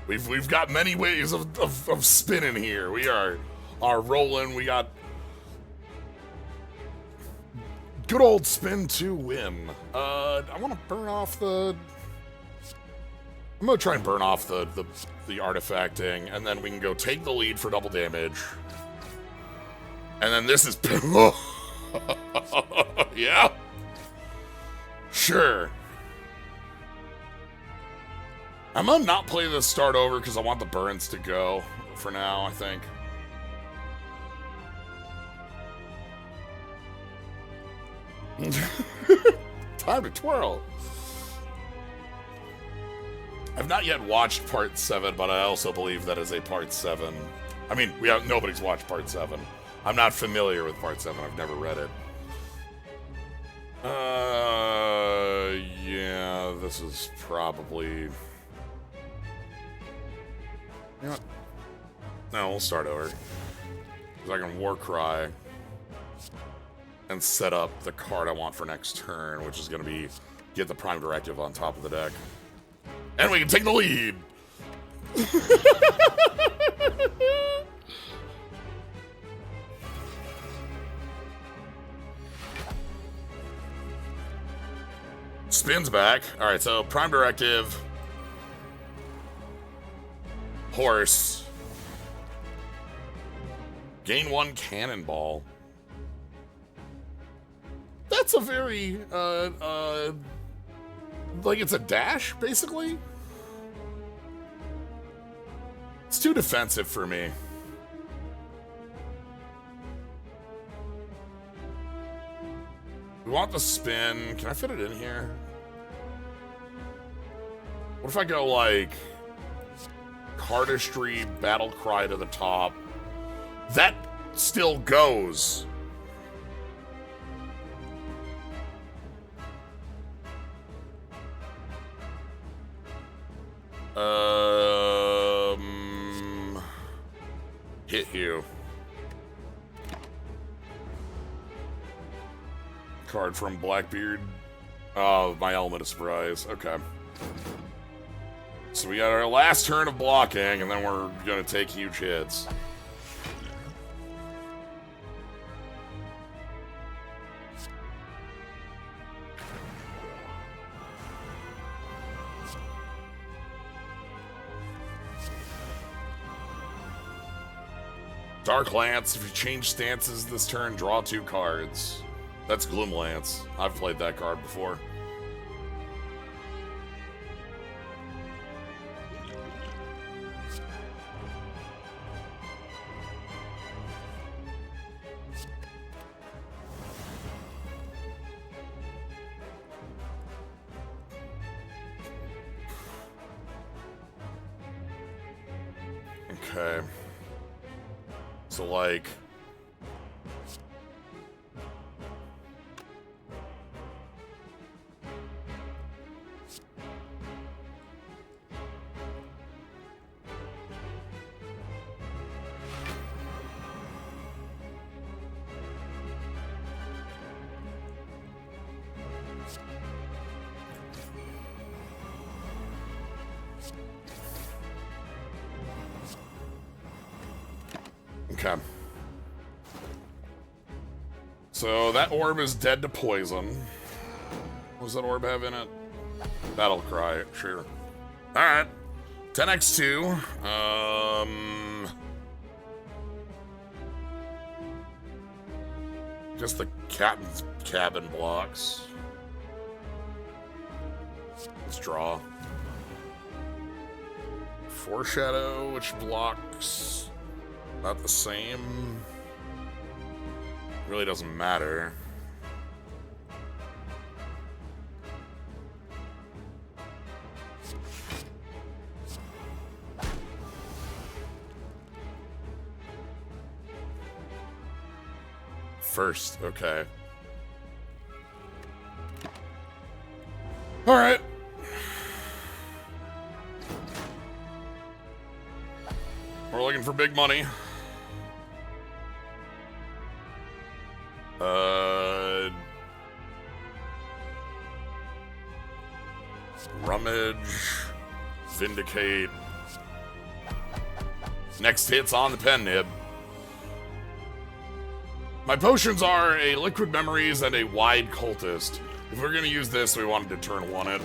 We've got many ways of spinning here. We are rolling. We got good old spin to win. I want to burn off the. I'm gonna try and burn off the artifacting, and then we can go take the lead for double damage. And then this is yeah, sure. I'm gonna not play this start over because I want the burns to go for now, I think. Time to twirl. I've not yet watched part 7, but I also believe that is a part 7. I mean, nobody's watched part 7. I'm not familiar with part 7. I've never read it. Yeah, this is probably. You know what? No, we'll start over. Because I can Warcry and set up the card I want for next turn, which is going to be get the Prime Directive on top of the deck. And we can take the lead! Spins back. Alright, so Prime Directive. Horse. Gain 1 Cannonball. That's a very, like it's a dash, basically? It's too defensive for me. We want the spin. Can I fit it in here? What if I go, like, Cardistry, Battle Cry to the top? That still goes. Hit you. Card from Blackbeard. Oh, my Element of Surprise. Okay. So we got our last turn of blocking, and then we're gonna take huge hits. Dark Lance, if you change stances this turn, draw 2 cards. That's Gloom Lance. I've played that card before. Okay. So, like... Okay. So that orb is dead to poison. What does that orb have in it? Battle cry, sure. Alright. 10x2. Just the captain's cabin blocks. Let's draw. Foreshadow, which blocks about the same. Really doesn't matter. First, okay. All right. We're looking for big money. Rummage, Vindicate. Next hit's on the pen nib. My potions are a Liquid Memories and a Wide Cultist. If we're gonna use this, we wanted to turn 1 it.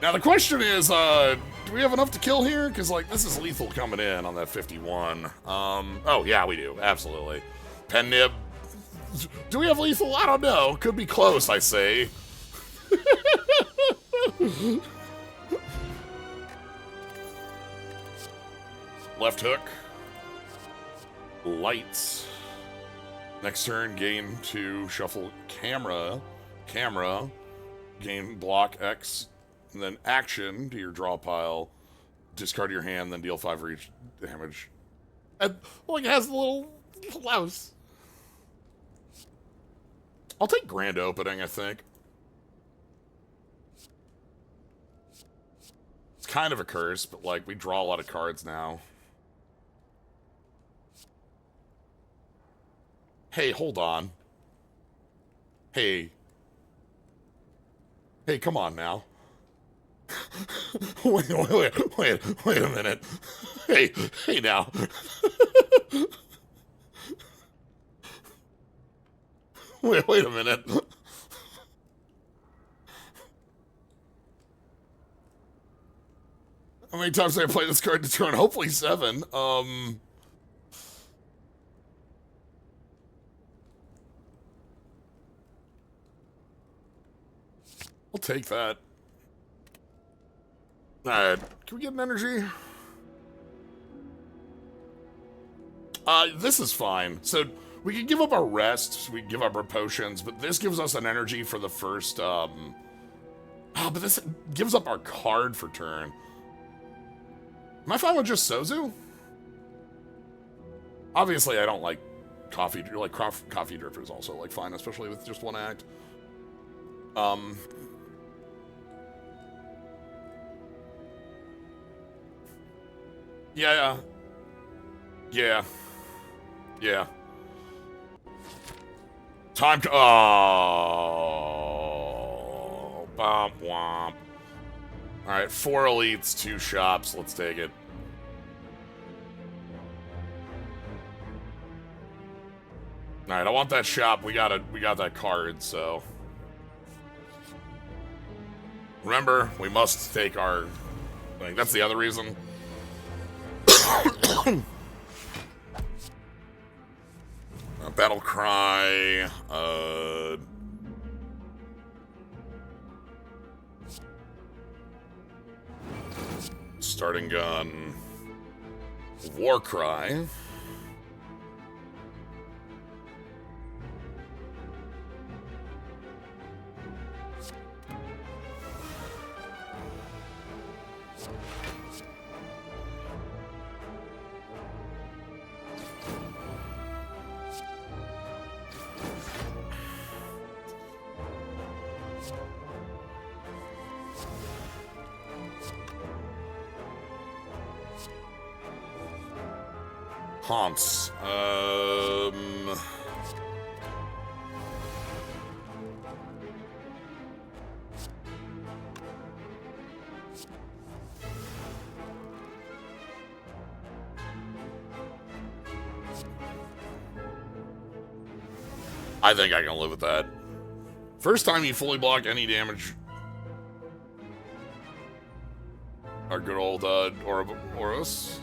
Now the question is, do we have enough to kill here? Because, like, this is lethal coming in on that 51. Oh, yeah, we do. Absolutely. Pen nib. Do we have lethal? I don't know. Could be close, I say. Left hook. Lights. Next turn, gain 2, shuffle camera. Gain block X. And then action to your draw pile. Discard your hand, then deal 5 for each damage. And, like, it has a little louse. I'll take grand opening, I think. It's kind of a curse, but, like, we draw a lot of cards now. Hey, hold on. Hey. Hey, come on now. wait a minute. Hey now. wait a minute. How many times did I play this card to turn? Hopefully 7. I'll take that. Alright, can we get an energy? This is fine. So, we can give up our rest, we can give up our potions, but this gives us an energy for the first, but this gives up our card for turn. Am I fine with just Sozu? Obviously, I don't like coffee, coffee drippers also, like, fine, especially with just 1 act. Yeah. Time to... Oh. Bump womp. Alright, 4 elites, 2 shops. Let's take it. Alright, I want that shop. We got that card, so... Remember, we must take our... Like, that's the other reason. Battle cry. Starting gun. War cry. Haunts. I think I can live with that. First time you fully block any damage. Our good old Oros.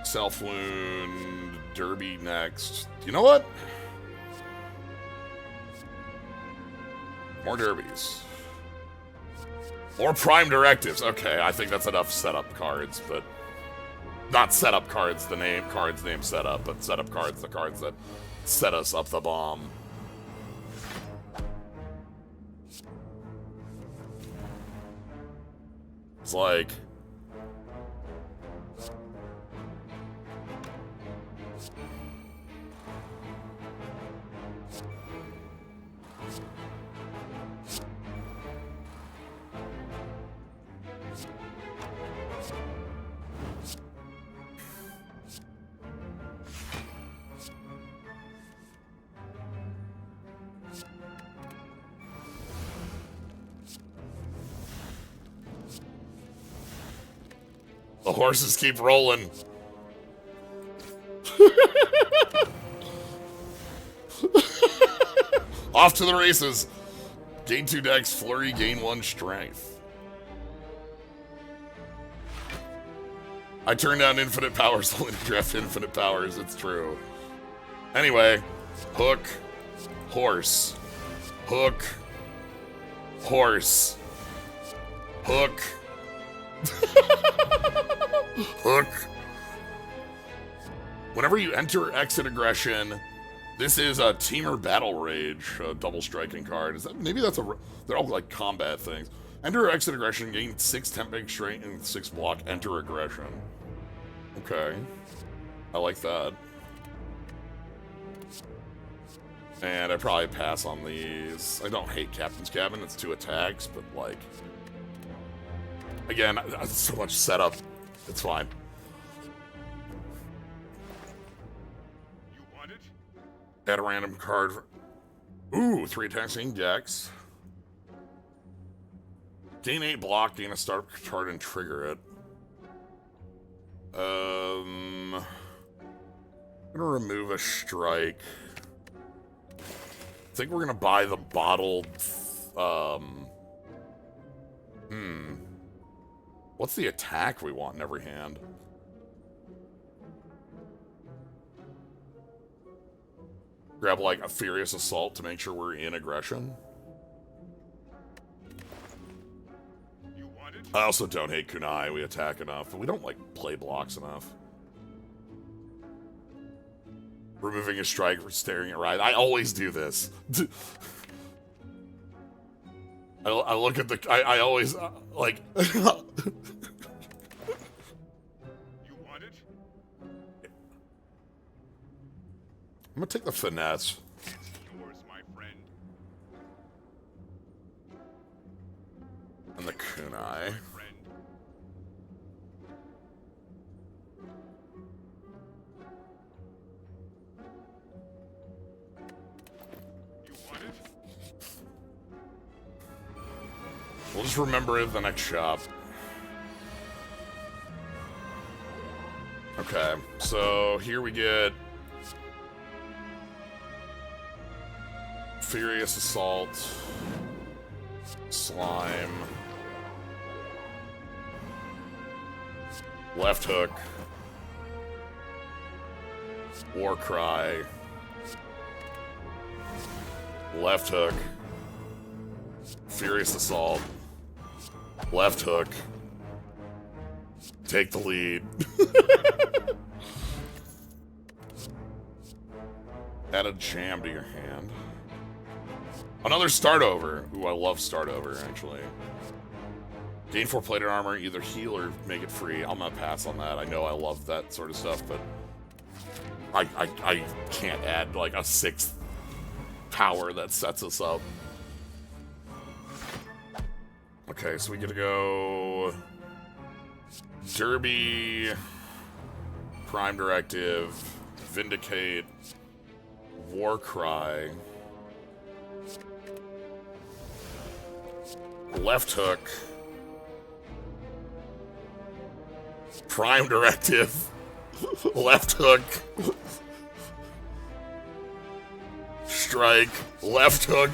Self wound, Derby next. You know what? More Derbies. More Prime Directives. Okay, I think that's enough setup cards, but not setup cards, the name cards name setup, but setup cards, the cards that set us up the bomb. It's like the horses keep rolling. Off to the races. Gain 2 dex, flurry, gain 1 strength. I turned down infinite powers only to draft infinite powers, it's true. Anyway, hook, horse, hook, horse, hook, hook. Whenever you enter exit aggression, this is a Teamer Battle Rage, a double striking card. Is that, maybe that's a... They're all like combat things. Enter exit aggression, gain 6 temping strength and 6 block, enter aggression. Okay. I like that. And I probably pass on these. I don't hate Captain's Cabin, it's 2 attacks, but like... Again, so much setup. It's fine. You want it? Add a random card. Ooh, 3 attacks, gain dex. Gain 8 block, gain a start card and trigger it. I'm gonna remove a strike. I think we're gonna buy the bottled. What's the attack we want in every hand? Grab like a Furious Assault to make sure we're in aggression. You want it? I also don't hate Kunai. We attack enough, but we don't like play blocks enough. Removing a strike for staring at right. I always do this. I look at the. I always like. You want it? I'm gonna take the finesse. It's yours, my friend. And the kunai. Friend. You want it? We'll just remember it at the next shop. Okay, so here we get Furious Assault, Slime, Left Hook, War Cry, Left Hook, Furious Assault, Left Hook, take the lead. Add a jam to your hand. Another start over. Ooh, I love start over, actually. Gain 4 plated armor, either heal or make it free. I'm gonna pass on that. I know I love that sort of stuff, but I can't add like a 6th power that sets us up. Okay, so we get to go Derby, Prime Directive, Vindicate, Warcry, Left Hook, Prime Directive, Left Hook, Strike, Left Hook,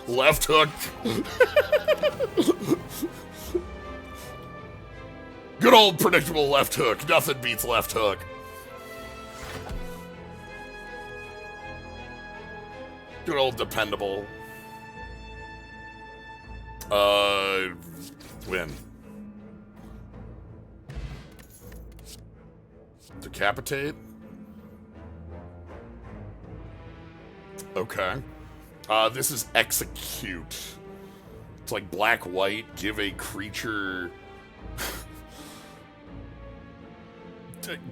Left Hook. Good old predictable Left Hook. Nothing beats Left Hook. Good old dependable. Win. Decapitate. Okay. This is execute. It's like black white. Give a creature.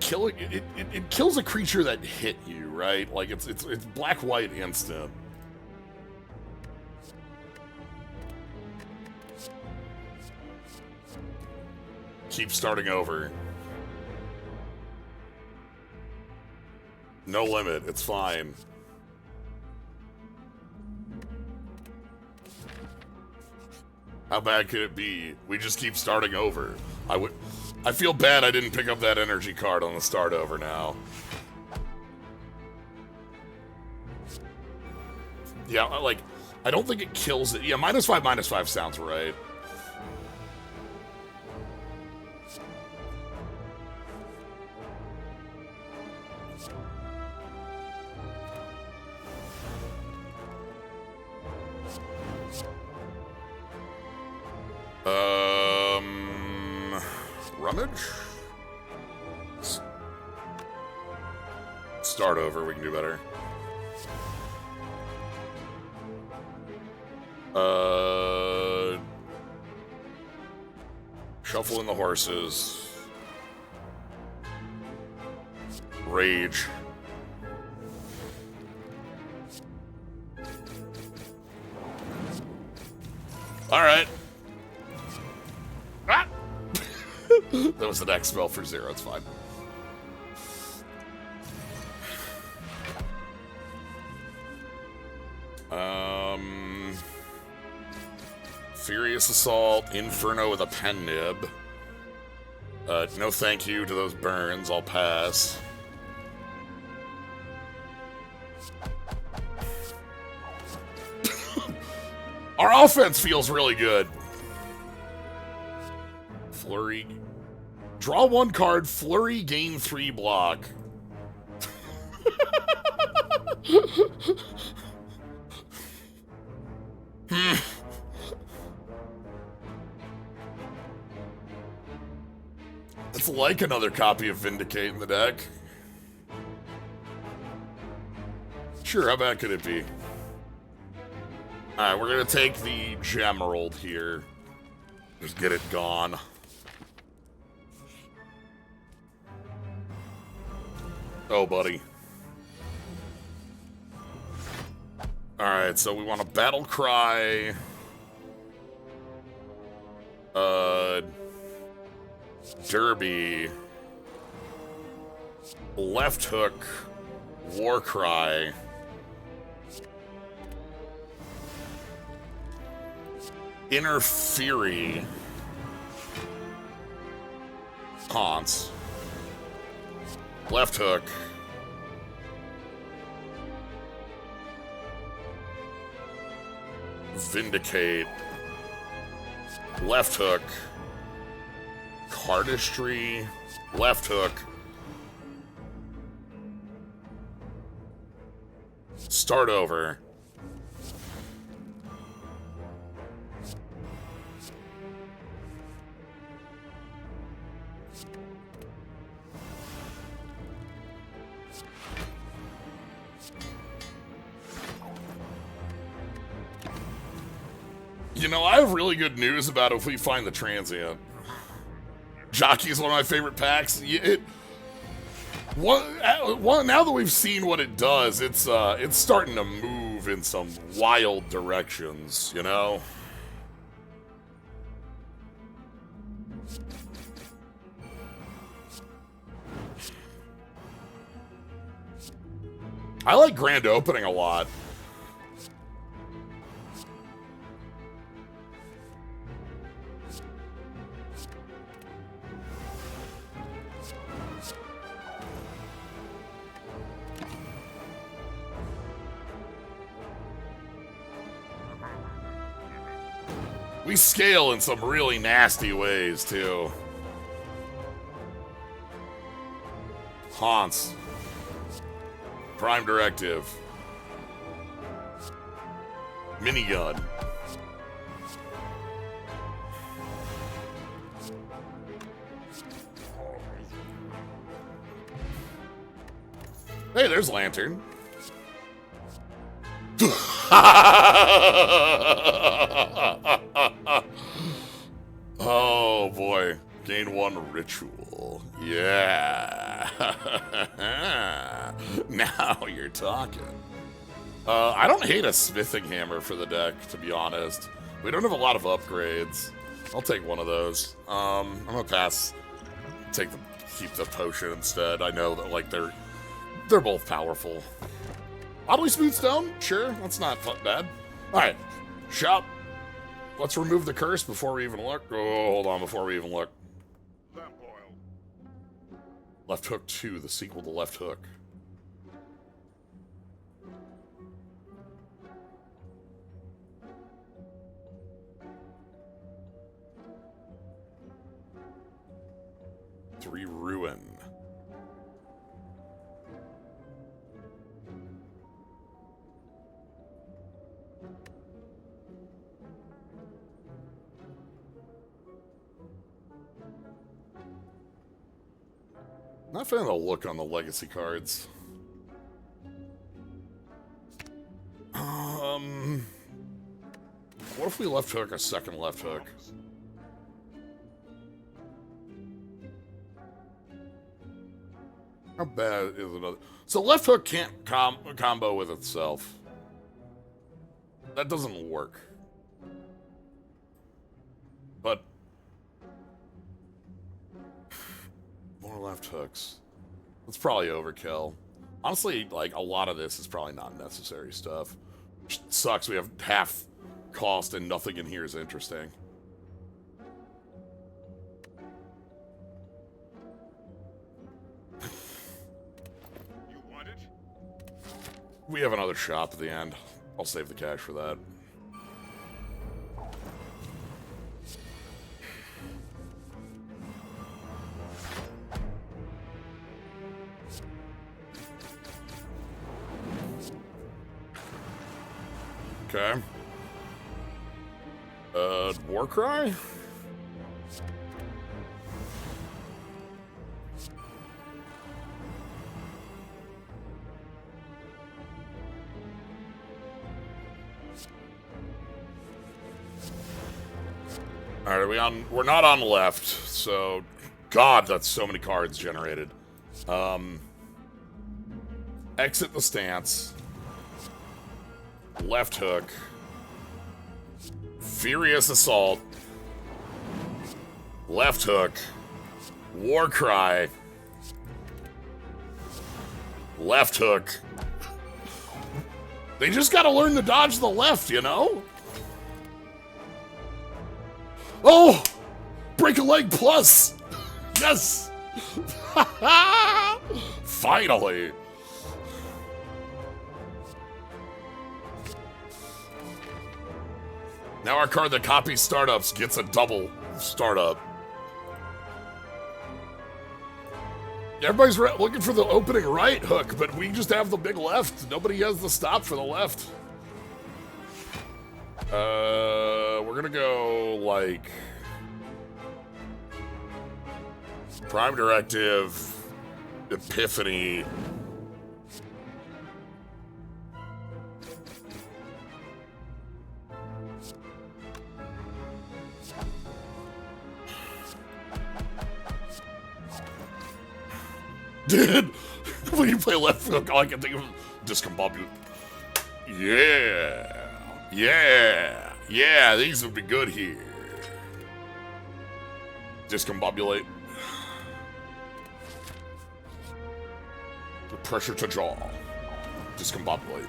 Killing it kills a creature that hit you, right? Like it's black white instant. Keep starting over. No limit. It's fine. How bad could it be? We just keep starting over. I feel bad I didn't pick up that energy card on the start over now. Yeah, like, I don't think it kills it. Yeah, -5/-5 sounds right. Rummage? Start over, we can do better. Shuffle in the horses. Rage. Alright. Ah! That was the next spell for 0, it's fine. Furious Assault, Inferno with a pen nib. No thank you to those burns, I'll pass. Our offense feels really good. Flurry. Draw 1 card, Flurry, gain 3 block. It's like another copy of Vindicate in the deck. Sure, how bad could it be? Alright, we're gonna take the Gemerald here. Just get it gone. Oh, buddy. Alright, so we want a Battle Cry. Derby. Left Hook. Warcry. Inner Fury. Haunts. Left Hook. Vindicate. Left Hook. Cardistry. Left Hook. Start over. You know, I have really good news about if we find the Transient. Jockey is one of my favorite packs. Now that we've seen what it does, it's starting to move in some wild directions, you know? I like grand opening a lot. We scale in some really nasty ways, too. Haunts. Prime Directive. Minigun. Hey, there's Lantern. Oh boy, gain 1 ritual. Yeah. Now you're talking. I don't hate a smithing hammer for the deck, to be honest. We don't have a lot of upgrades. I'll take one of those. I'm gonna pass. Keep the potion instead. I know that like they're both powerful. Oddly smooth stone? Sure, that's not bad. Alright, shop. Let's remove the curse before we even look. Oh, hold on, before we even look. Lamp oil. Left Hook 2, the sequel to Left Hook. Three Ruin. Not feeling the look on the legacy cards. What if we left hook a second left hook? How bad is another? So left hook can't combo with itself. That doesn't work. But more left hooks. That's probably overkill. Honestly, like a lot of this is probably not necessary stuff. Which sucks. We have half cost and nothing in here is interesting. You want it? We have another shop at the end. I'll save the cash for that. Okay. Warcry? Alright, are we on? We're not on left, so God, that's so many cards generated. Exit the stance. Left hook. Furious Assault. Left hook. Warcry. Left hook. They just gotta learn to dodge the left, you know? Oh! Break a leg plus! Yes! Finally! Now our card that copies startups gets a double startup. Everybody's looking for the opening right hook, but we just have the big left. Nobody has the stop for the left. We're gonna go, like... Prime Directive, Epiphany... Dude, when you play left hook, all I can think of is discombobulate. Yeah. Yeah. Yeah, these would be good here. Discombobulate. Pressure to jaw. Discombobulate.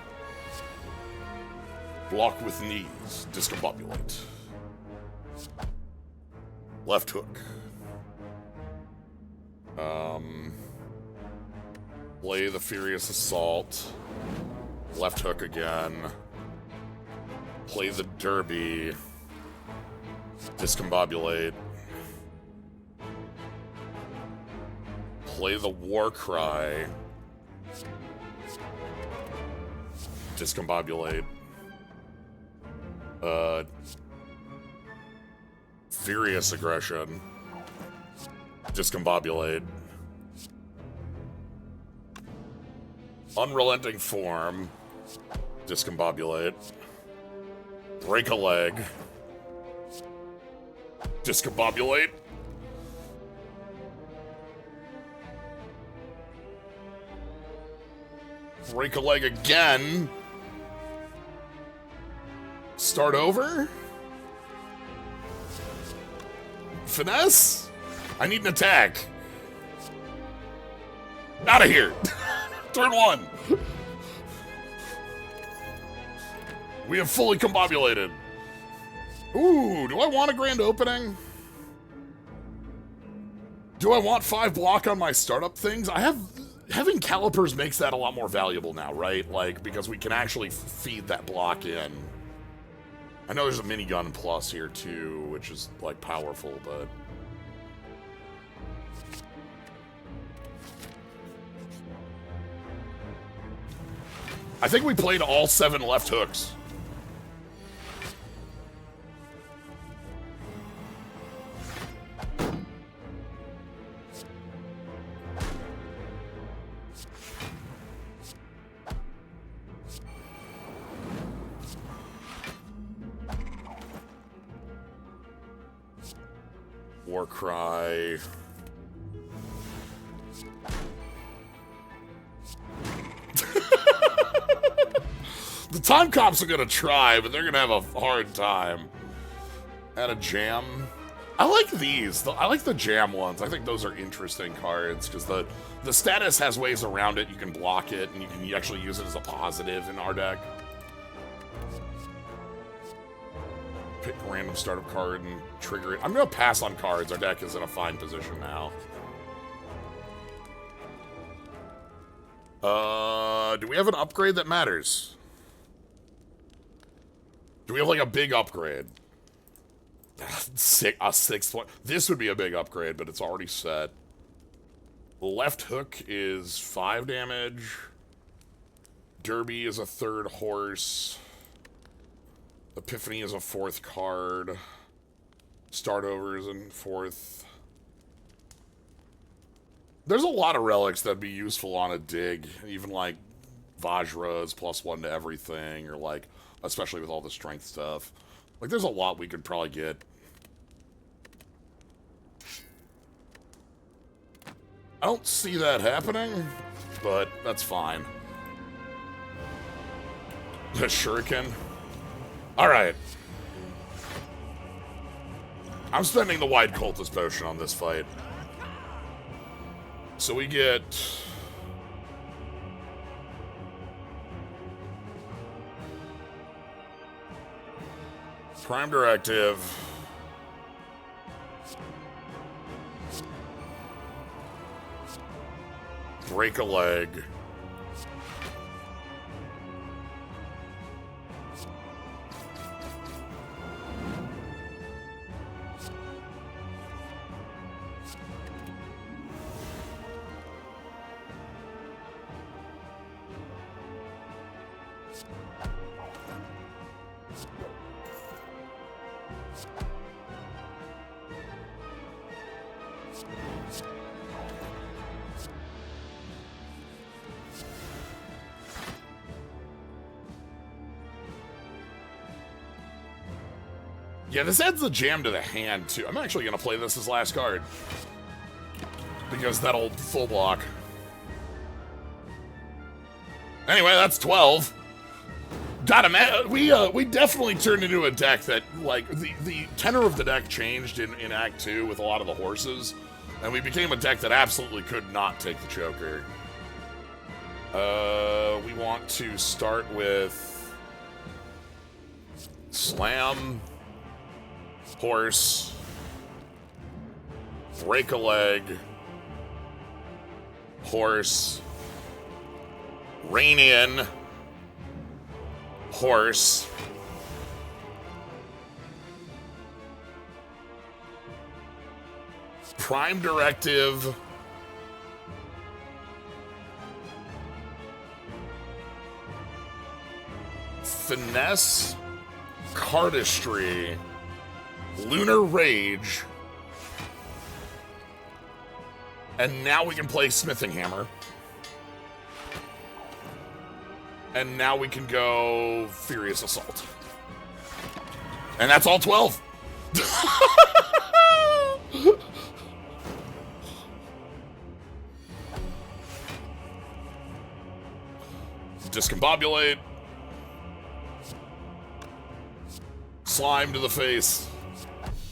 Block with knees. Discombobulate. Left hook. Play the Furious Assault. Left hook again. Play the Derby. Discombobulate. Play the War Cry. Discombobulate. Furious Aggression. Discombobulate. Unrelenting Form. Discombobulate. Break a leg. Discombobulate. Break a leg again. Start over. Finesse? I need an attack. Out of here. Turn one. We have fully combobulated. Ooh, do I want a grand opening? Do I want 5 block on my startup things? Having calipers makes that a lot more valuable now, right? Like, because we can actually feed that block in. I know there's a minigun plus here too, which is like powerful, but I think we played all 7 left hooks. War Cry. The time cops are gonna try, but they're gonna have a hard time. Add a jam. I like these. I like the jam ones. I think those are interesting cards because the status has ways around it. You can block it, and you can actually use it as a positive in our deck. Pick a random startup card and trigger it. I'm gonna pass on cards. Our deck is in a fine position now. Do we have an upgrade that matters? Do we have like a big upgrade? A 6th one. This would be a big upgrade, but it's already set. Left hook is 5 damage. Derby is a 3rd horse. Epiphany is a 4th card. Start over is in 4th. There's a lot of relics that'd be useful on a dig. Even like Vajra is +1 to everything, or like, especially with all the strength stuff. Like, there's a lot we could probably get. I don't see that happening, but that's fine. The Shuriken. Alright. I'm spending the Wide Cultist Potion on this fight. So we get... Prime Directive. Break a leg. Yeah, this adds the jam to the hand, too. I'm actually going to play this as last card. Because that'll full block. Anyway, that's 12. God, we definitely turned into a deck that, like, the tenor of the deck changed in Act 2 with a lot of the horses, and we became a deck that absolutely could not take the choker. We want to start with Slam, Horse, Break a Leg, Horse, Rain In, Horse, Prime Directive, Finesse, Cardistry, Lunar Rage, and now we can play Smithing Hammer. And now we can go Furious Assault. And that's all 12. Discombobulate. Slime to the face.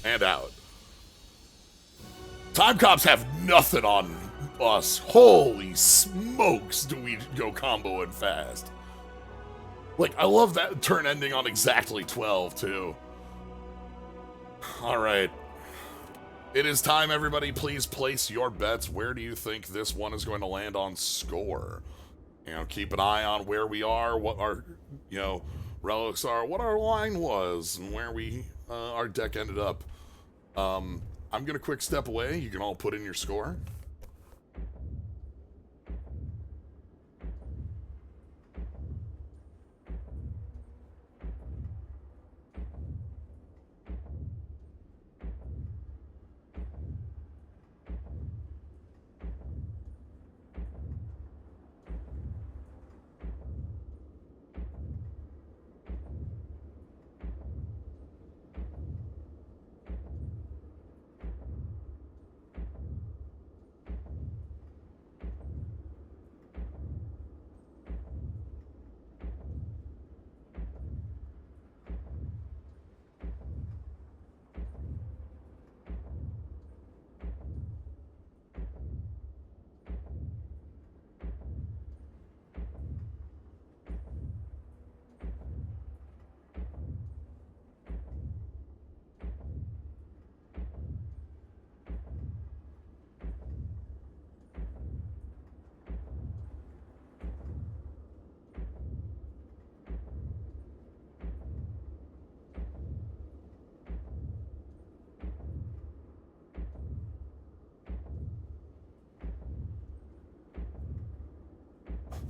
And out. Time Cops have nothing on us. Holy smokes, do we go comboing fast. Like, I love that turn ending on exactly 12, too. Alright. It is time, everybody. Please place your bets. Where do you think this one is going to land on score? You know, keep an eye on where we are, what our, you know, relics are, what our line was, and where we, our deck ended up. I'm going to quick step away. You can all put in your score.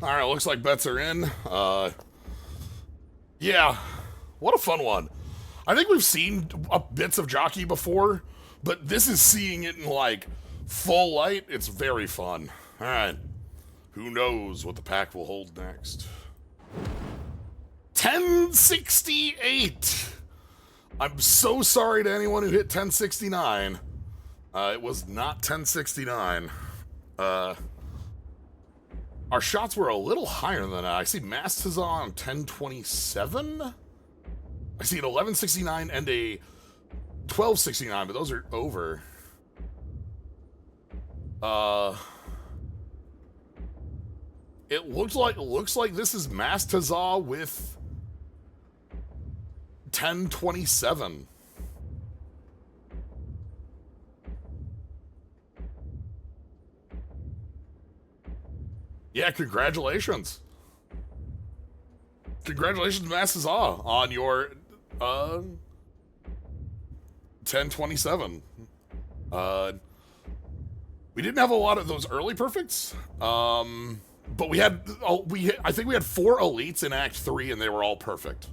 Alright, looks like bets are in. Yeah, what a fun one. I think we've seen bits of Jockey before, but this is seeing it in, like, full light. It's very fun. Alright, who knows what the pack will hold next. 1068! I'm so sorry to anyone who hit 1069. It was not 1069. Our shots were a little higher than that. I see Mastazon on 1027. I see an 1169 and a 1269, but those are over. It looks like this is Mastazon with 1027. Yeah, congratulations. Congratulations, Mastazon, on your 1027. We didn't have a lot of those early perfects, but we had I think we had 4 elites in Act 3, and they were all perfect.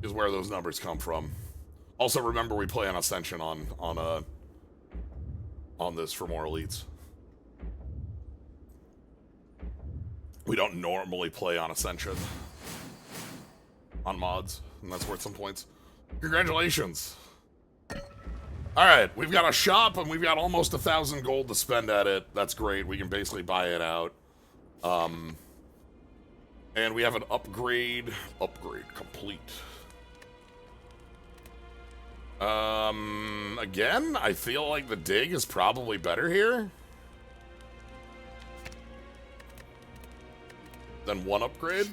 Is where those numbers come from. Also, remember we play on Ascension on this for more elites. We don't normally play on Ascension on mods, and that's worth some points. Congratulations. Alright, we've got a shop and we've got almost 1,000 gold to spend at it. That's great. We can basically buy it out. And we have an upgrade. Upgrade complete. Again, I feel like the dig is probably better here than one upgrade.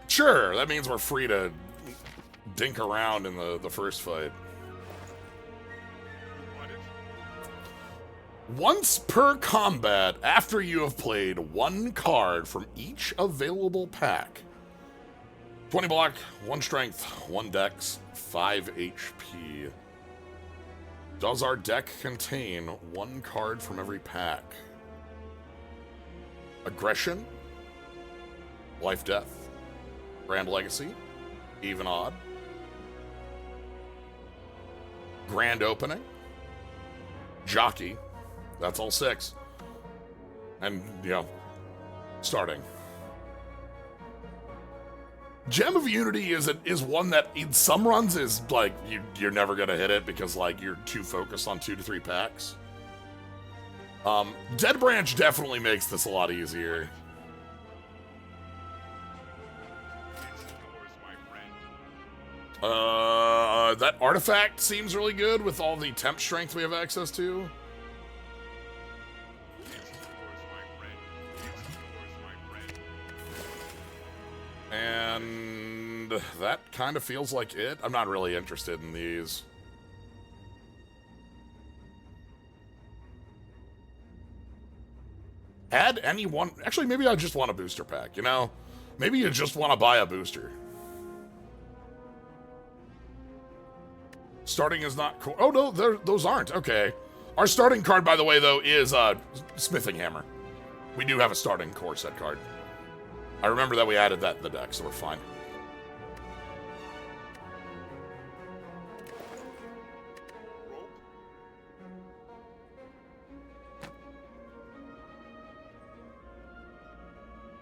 Sure, that means we're free to dink around in the first fight. Once per combat, after you have played one card from each available pack. 20 block, 1 strength, 1 dex, 5 HP. Does our deck contain 1 card from every pack? Aggression, Life Death, Grand Legacy, Even Odd, Grand Opening, Jockey. That's all 6. And, you know, starting. Gem of Unity is one that in some runs is like you're never gonna hit it because like you're too focused on 2 to 3 packs. Dead Branch definitely makes this a lot easier. That artifact seems really good with all the temp strength we have access to. And that kind of feels like it. I'm not really interested in these. Add any one. Actually, maybe I just want a booster pack, you know? Maybe you just want to buy a booster. Starting is not cool. Oh, no, those aren't. Okay. Our starting card, by the way, though, is Smithing Hammer. We do have a starting core set card. I remember that we added that in the deck, so we're fine.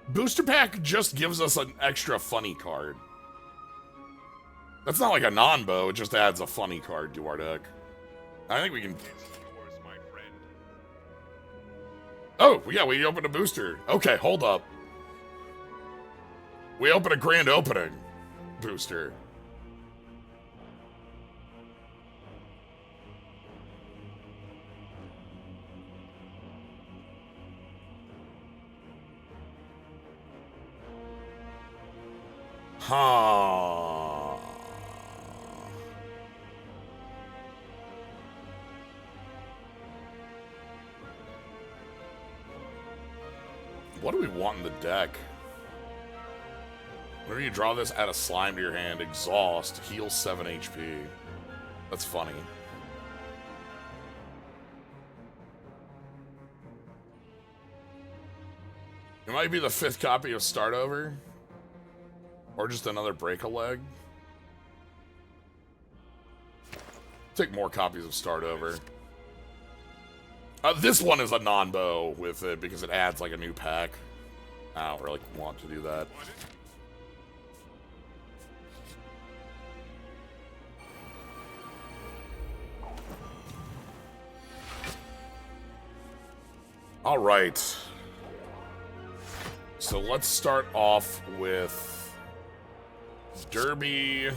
Booster pack just gives us an extra funny card. That's not like a non-bow, it just adds a funny card to our deck. I think we can... Oh, yeah, we opened a booster. Okay, hold up. We open a grand opening booster. Huh. What do we want in the deck? Whenever you draw this, add a slime to your hand. Exhaust. Heal 7 HP. That's funny. It might be the 5th copy of Start Over. Or just another Break-a-Leg. Take more copies of Start Over. This one is a non-bow with it because it adds like a new pack. I don't really want to do that. All right. So let's start off with Derby,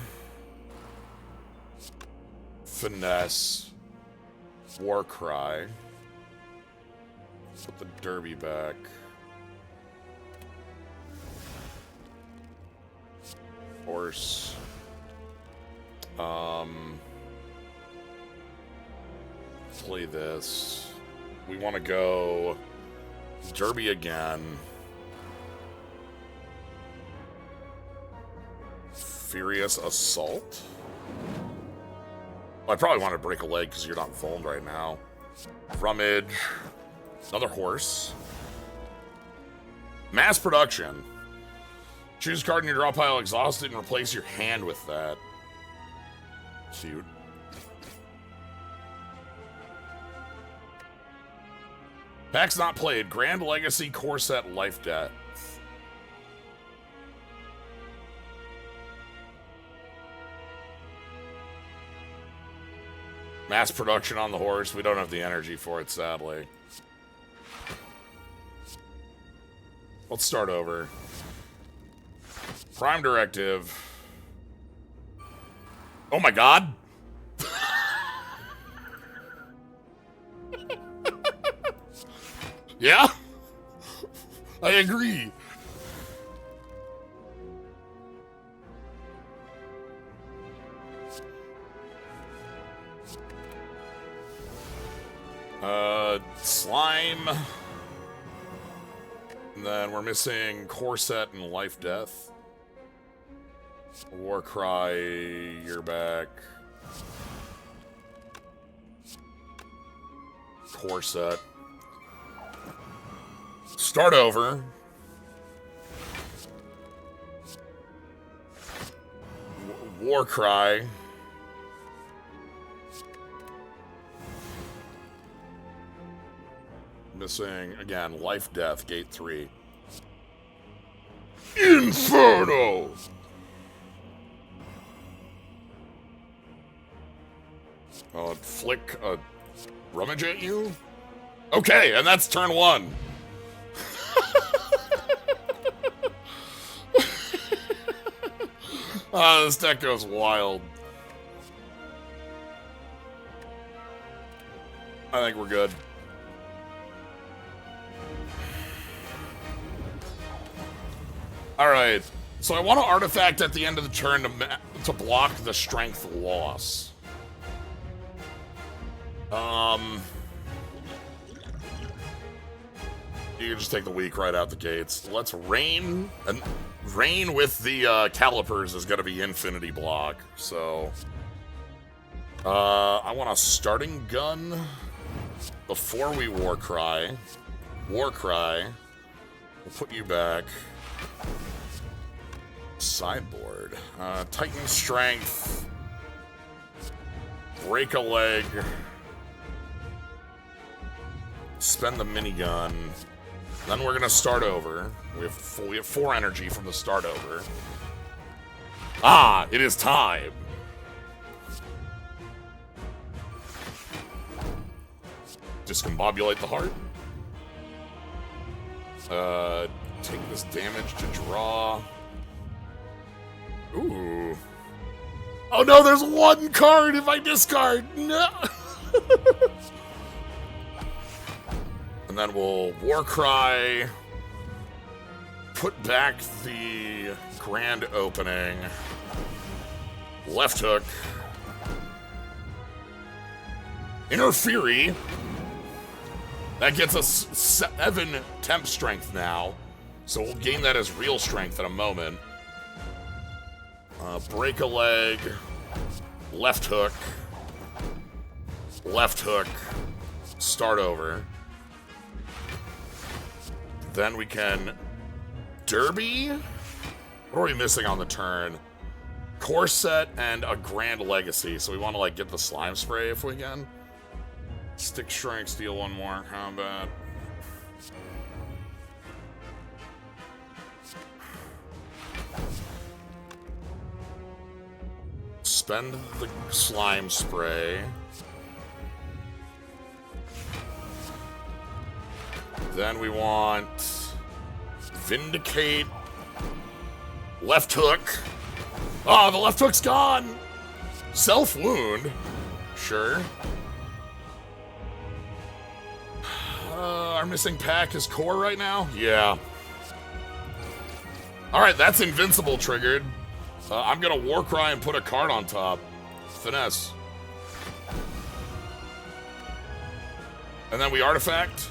Finesse, Warcry. Put the Derby back. Horse. Play this. We want to go Derby again. Furious Assault. Well, I probably want to break a leg because you're not foamed right now. Rummage. Another horse. Mass Production. Choose a card in your draw pile, exhaust it, and replace your hand with that. Cute. Packs not played. Grand Legacy, Core Set, Life Death. Mass production on the horse. We don't have the energy for it, sadly. Let's start over. Prime directive. Oh my god! Yeah? I agree. Slime. And then we're missing Corset and Life Death. Warcry, you're back. Corset. Start over. Warcry. Missing, again, Life Death, Gate 3. Inferno! Flick a rummage at you? Okay, and that's turn 1. This deck goes wild. I think we're good. Alright, so I want to artifact at the end of the turn to block the strength loss. You can just take the weak right out the gates. Let's rain, and rain with the calipers is going to be infinity block, so... I want a starting gun before we Warcry. Warcry. We'll put you back. Sideboard. Titan Strength. Break a leg. Spend the minigun. Then we're gonna start over. We have 4 energy from the start over. Ah, it is time. Discombobulate the heart. Take this damage to draw. Ooh. Oh no, there's 1 card if I discard. No. And then we'll Warcry. Put back the grand opening. Left hook. Inner Fury. That gets us 7 temp strength now. So we'll gain that as real strength in a moment. Break a leg. Left hook. Left hook. Start over. Then we can Derby. What are we missing on the turn? Corset and a Grand Legacy. So we want to like get the slime spray if we can. Stick strength, steal 1 more combat. Spend the slime spray. Then we want Vindicate. Left hook. Oh, the left hook's gone. Self wound. Sure. Our missing pack is core right now? Yeah. Alright, that's invincible triggered. I'm gonna Warcry and put a card on top. Finesse. And then we artifact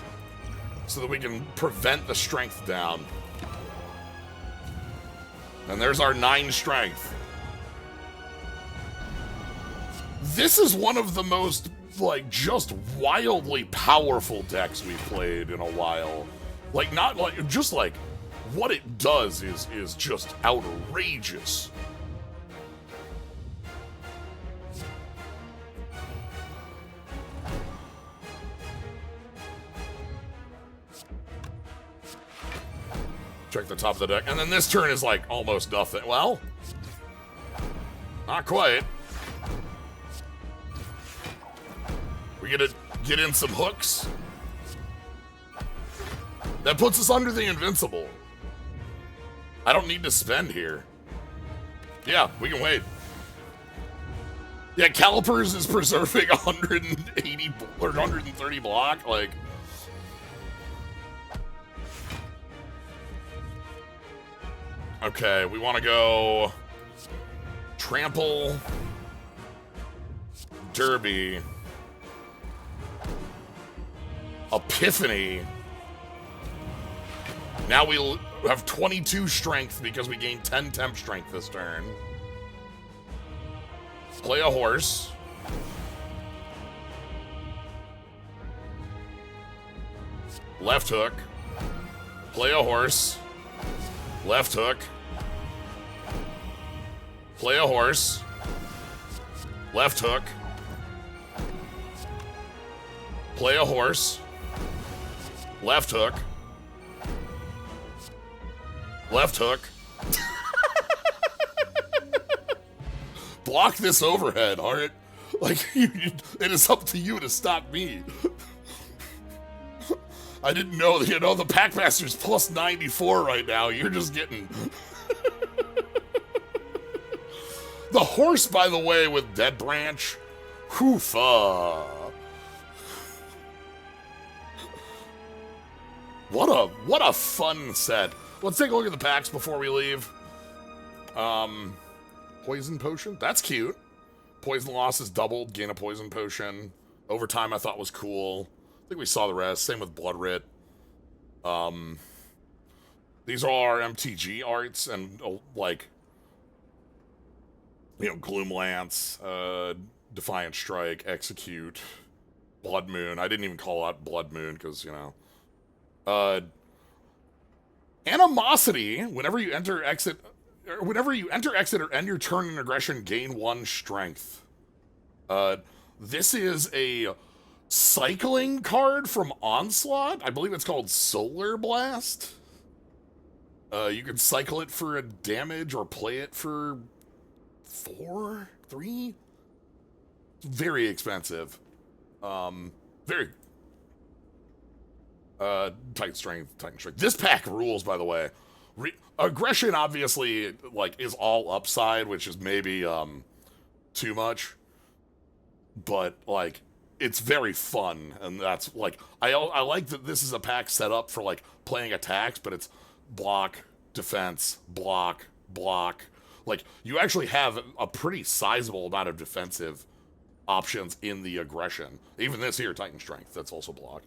so that we can prevent the strength down. And there's our 9 strength. This is one of the most, like, just wildly powerful decks we've played in a while. Like, not like, just like, what it does is just outrageous. Check the top of the deck. And then this turn is like almost nothing. Well, not quite. We gonna get in some hooks. That puts us under the invincible. I don't need to spend here. Yeah, we can wait. Yeah, Calipers is preserving 180 or 130 block. Like, okay, we want to go Trample, Derby, Epiphany. Now we have 22 strength because we gained 10 temp strength this turn. Play a horse. Left hook. Play a horse. Left hook. Play a horse. Left hook. Play a horse. Left hook. Left hook. Block this overhead, Art. Like, it is up to you to stop me. I didn't know that, the Packmaster's plus 94 right now. You're just getting... The horse, by the way, with Dead Branch. Hoofa. What a fun set. Let's take a look at the packs before we leave. Poison Potion. That's cute. Poison loss is doubled. Gain a Poison Potion. Overtime I thought was cool. I think we saw the rest. Same with Blood Writ. These are all our MTG arts and, Gloom Lance, Defiant Strike, Execute, Blood Moon. I didn't even call out Blood Moon because, Animosity. Whenever you enter, exit, or end your turn in aggression, gain 1 strength. This is a cycling card from Onslaught. I believe it's called Solar Blast. You can cycle it for a damage or play it for 3. Very expensive. Very Titan strength. This pack rules, by the way. Aggression obviously is all upside, which is maybe too much. But it's very fun, and that's I like that this is a pack set up for playing attacks, but it's block, defense, block, block. You actually have a pretty sizable amount of defensive options in the aggression. Even this here, Titan Strength, that's also block.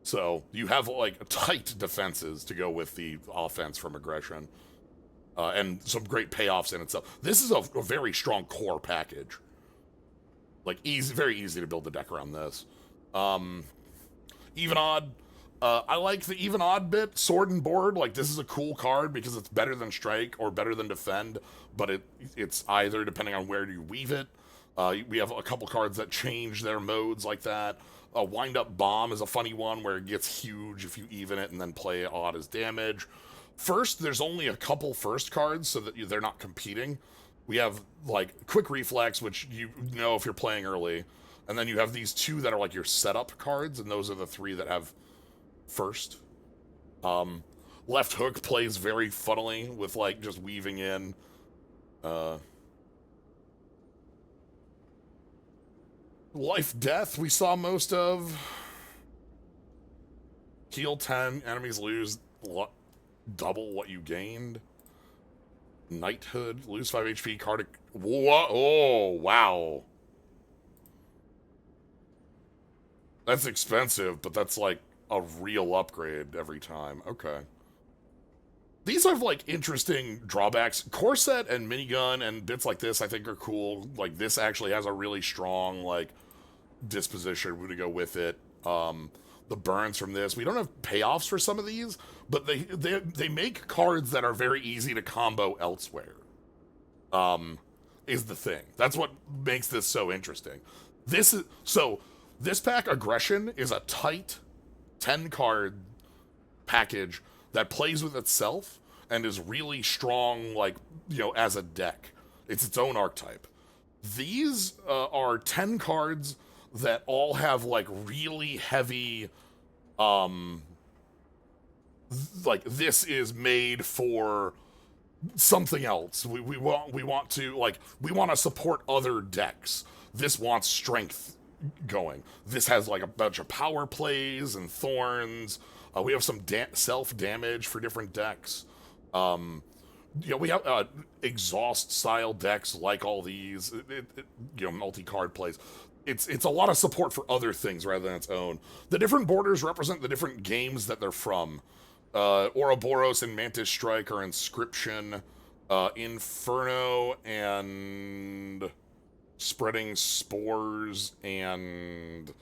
So you have tight defenses to go with the offense from aggression, and some great payoffs in itself. This is a very strong core package. Very easy to build the deck around this. Even odd. I like the even odd bit. Sword and Board. This is a cool card because it's better than Strike or better than Defend, but it's either depending on where you weave it. We have a couple cards that change their modes like that. Wind Up Bomb is a funny one where it gets huge if you even it and then play odd as damage. First, there's only a couple first cards so that they're not competing. We have Quick Reflex, which if you're playing early, and then you have these 2 that are your setup cards, and those are the 3 that have first. Left Hook plays very funnily with just weaving in. Life Death we saw most of. Heal 10, enemies lose double what you gained. Knighthood, lose 5 HP, card. Whoa, oh, wow. That's expensive, but that's a real upgrade every time. Okay. These have interesting drawbacks. Corset and Minigun and bits like this I think are cool. This actually has a really strong disposition to go with it. The burns from this. We don't have payoffs for some of these, but they make cards that are very easy to combo elsewhere. Is the thing. That's what makes this so interesting. This pack Aggression is a tight 10 card package that plays with itself and is really strong as a deck. It's its own archetype. These are 10 cards that all have like really heavy, like this is made for something else. We want to support other decks. This wants strength going. This has like a bunch of power plays and thorns. We have some self damage for different decks. We have exhaust style decks like all these. Multi card plays. It's a lot of support for other things rather than its own. The different borders represent the different games that they're from. Ouroboros and Mantis Strike are Inscription. Inferno and Spreading Spores and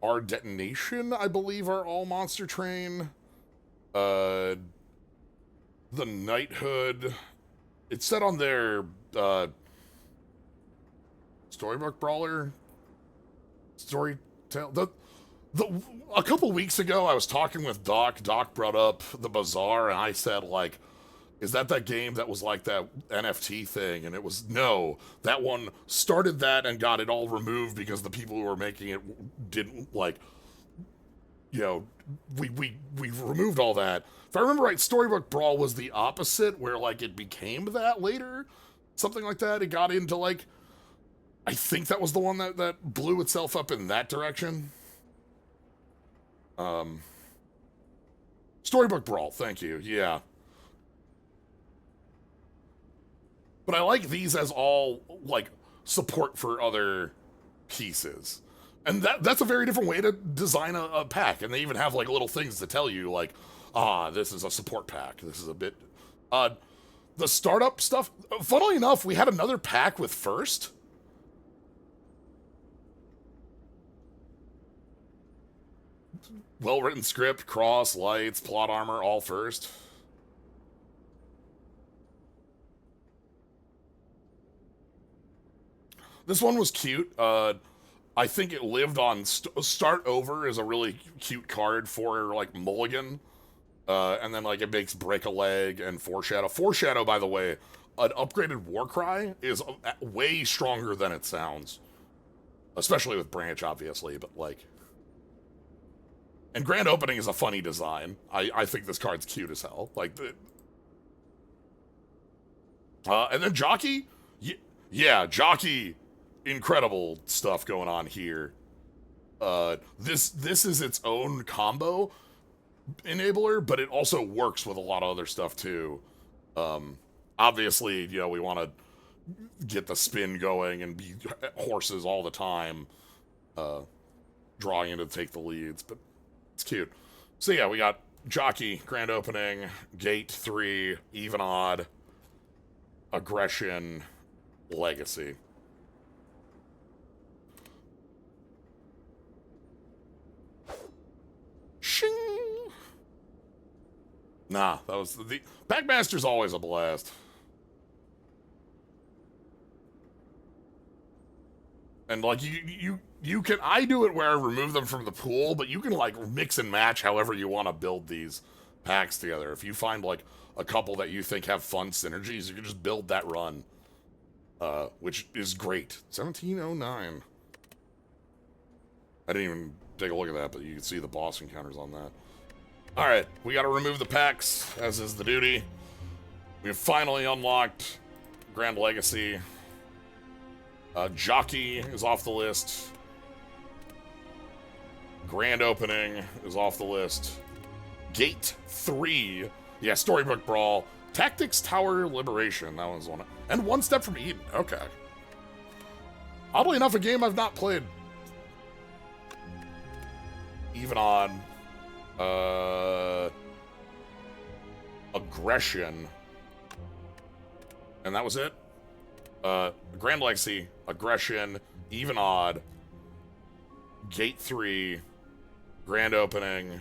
Our Detonation, I believe, are all Monster Train. The Knighthood, it's set on their Storybook Brawler Storytell. A couple weeks ago, I was talking with Doc. Doc brought up the Bazaar, and I said, like, is that game that was like that NFT thing? And it was, no. That one started that and got it all removed because the people who were making it didn't, like, we removed all that. If I remember right, Storybook Brawl was the opposite, where, like, it became that later. Something like that. It got into, like, I think that was the one that blew itself up in that direction. Storybook Brawl, thank you, yeah. But I like these as all, like, support for other pieces. And that's a very different way to design a pack. And they even have, like, little things to tell you, like, this is a support pack. This is a bit... the startup stuff, funnily enough, we had another pack with First. Well-written script, cross, lights, plot armor, all First. This one was cute. I think it lived on... Start Over is a really cute card for, like, Mulligan. And then, like, it makes Break a Leg and Foreshadow. Foreshadow, by the way, an upgraded Warcry is way stronger than it sounds. Especially with Branch, obviously, but, like... And Grand Opening is a funny design. I think this card's cute as hell. Like, and then Jockey? Yeah, Jockey... Incredible stuff going on here. This is its own combo enabler, but it also works with a lot of other stuff too. Obviously, we want to get the spin going and be horses all the time, drawing in to take the leads, but it's cute. So yeah, we got Jockey, Grand Opening, Gate 3, Even Odd, Aggression, Legacy. Shing! Nah, that was the Packmaster's always a blast. And like you can, I do it where I remove them from the pool, but you can like mix and match however you want to build these packs together. If you find like a couple that you think have fun synergies, you can just build that run, which is great. 1709. I didn't even take a look at that, but you can see the boss encounters on that. Alright, we gotta remove the packs, as is the duty. We've finally unlocked Grand Legacy. Jockey is off the list. Grand Opening is off the list. Gate 3. Yeah, Storybook Brawl. Tactics Tower Liberation. That one's one. And One Step from Eden. Okay. Oddly enough, a game I've not played. Even on Aggression, and that was it. Grand Legacy, Aggression, Even Odd, Gate 3, Grand Opening,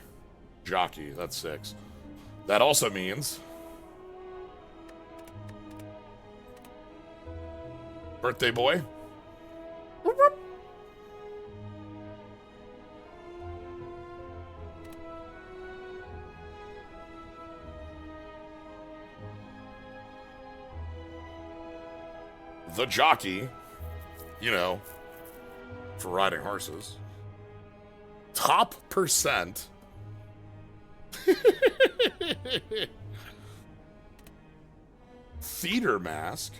Jockey. That's 6. That also means Birthday Boy. Whoop, whoop. The Jockey, for riding horses. Top percent. Theater mask.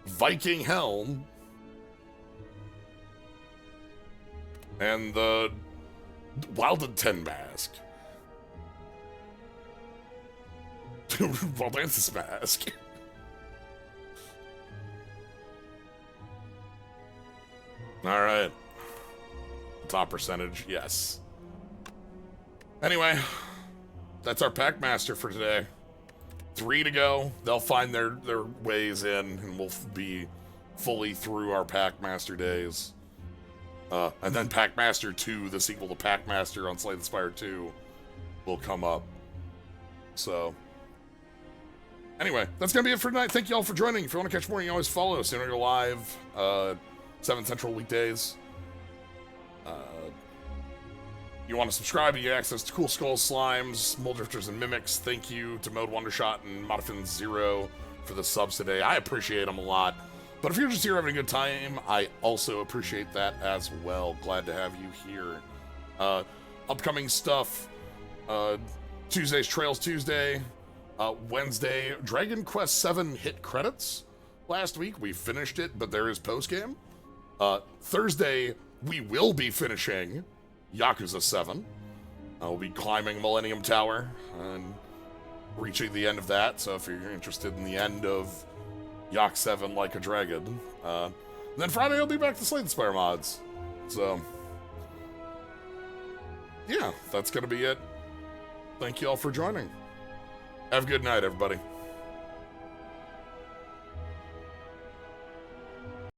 Viking helm. And the Wilded 10 mask. Wildantis mask. Alright. Top percentage, yes. Anyway, that's our Packmaster for today. 3 to go. They'll find their ways in, and we'll be fully through our Packmaster days. And then Packmaster 2, the sequel to Packmaster on Slay the Spire 2, will come up. So, anyway, that's going to be it for tonight. Thank you all for joining. If you want to catch more, you can always follow us. You're live, 7 Central weekdays. You want to subscribe, you get access to Cool Skulls, Slimes, Moldrifters, and Mimics. Thank you to Mode Wondershot and Modifin0 for the subs today. I appreciate them a lot. But if you're just here having a good time, I also appreciate that as well. Glad to have you here. Upcoming stuff, Tuesday's Trails Tuesday. Wednesday, Dragon Quest 7 hit credits. Last week, we finished it, but there is post-game. Thursday, we will be finishing Yakuza 7. We'll be climbing Millennium Tower and reaching the end of that, so if you're interested in the end of Yak 7 Like a Dragon. Then Friday I'll be back to Slay the Spire mods. So, yeah, that's gonna be it. Thank you all for joining. Have a good night, everybody.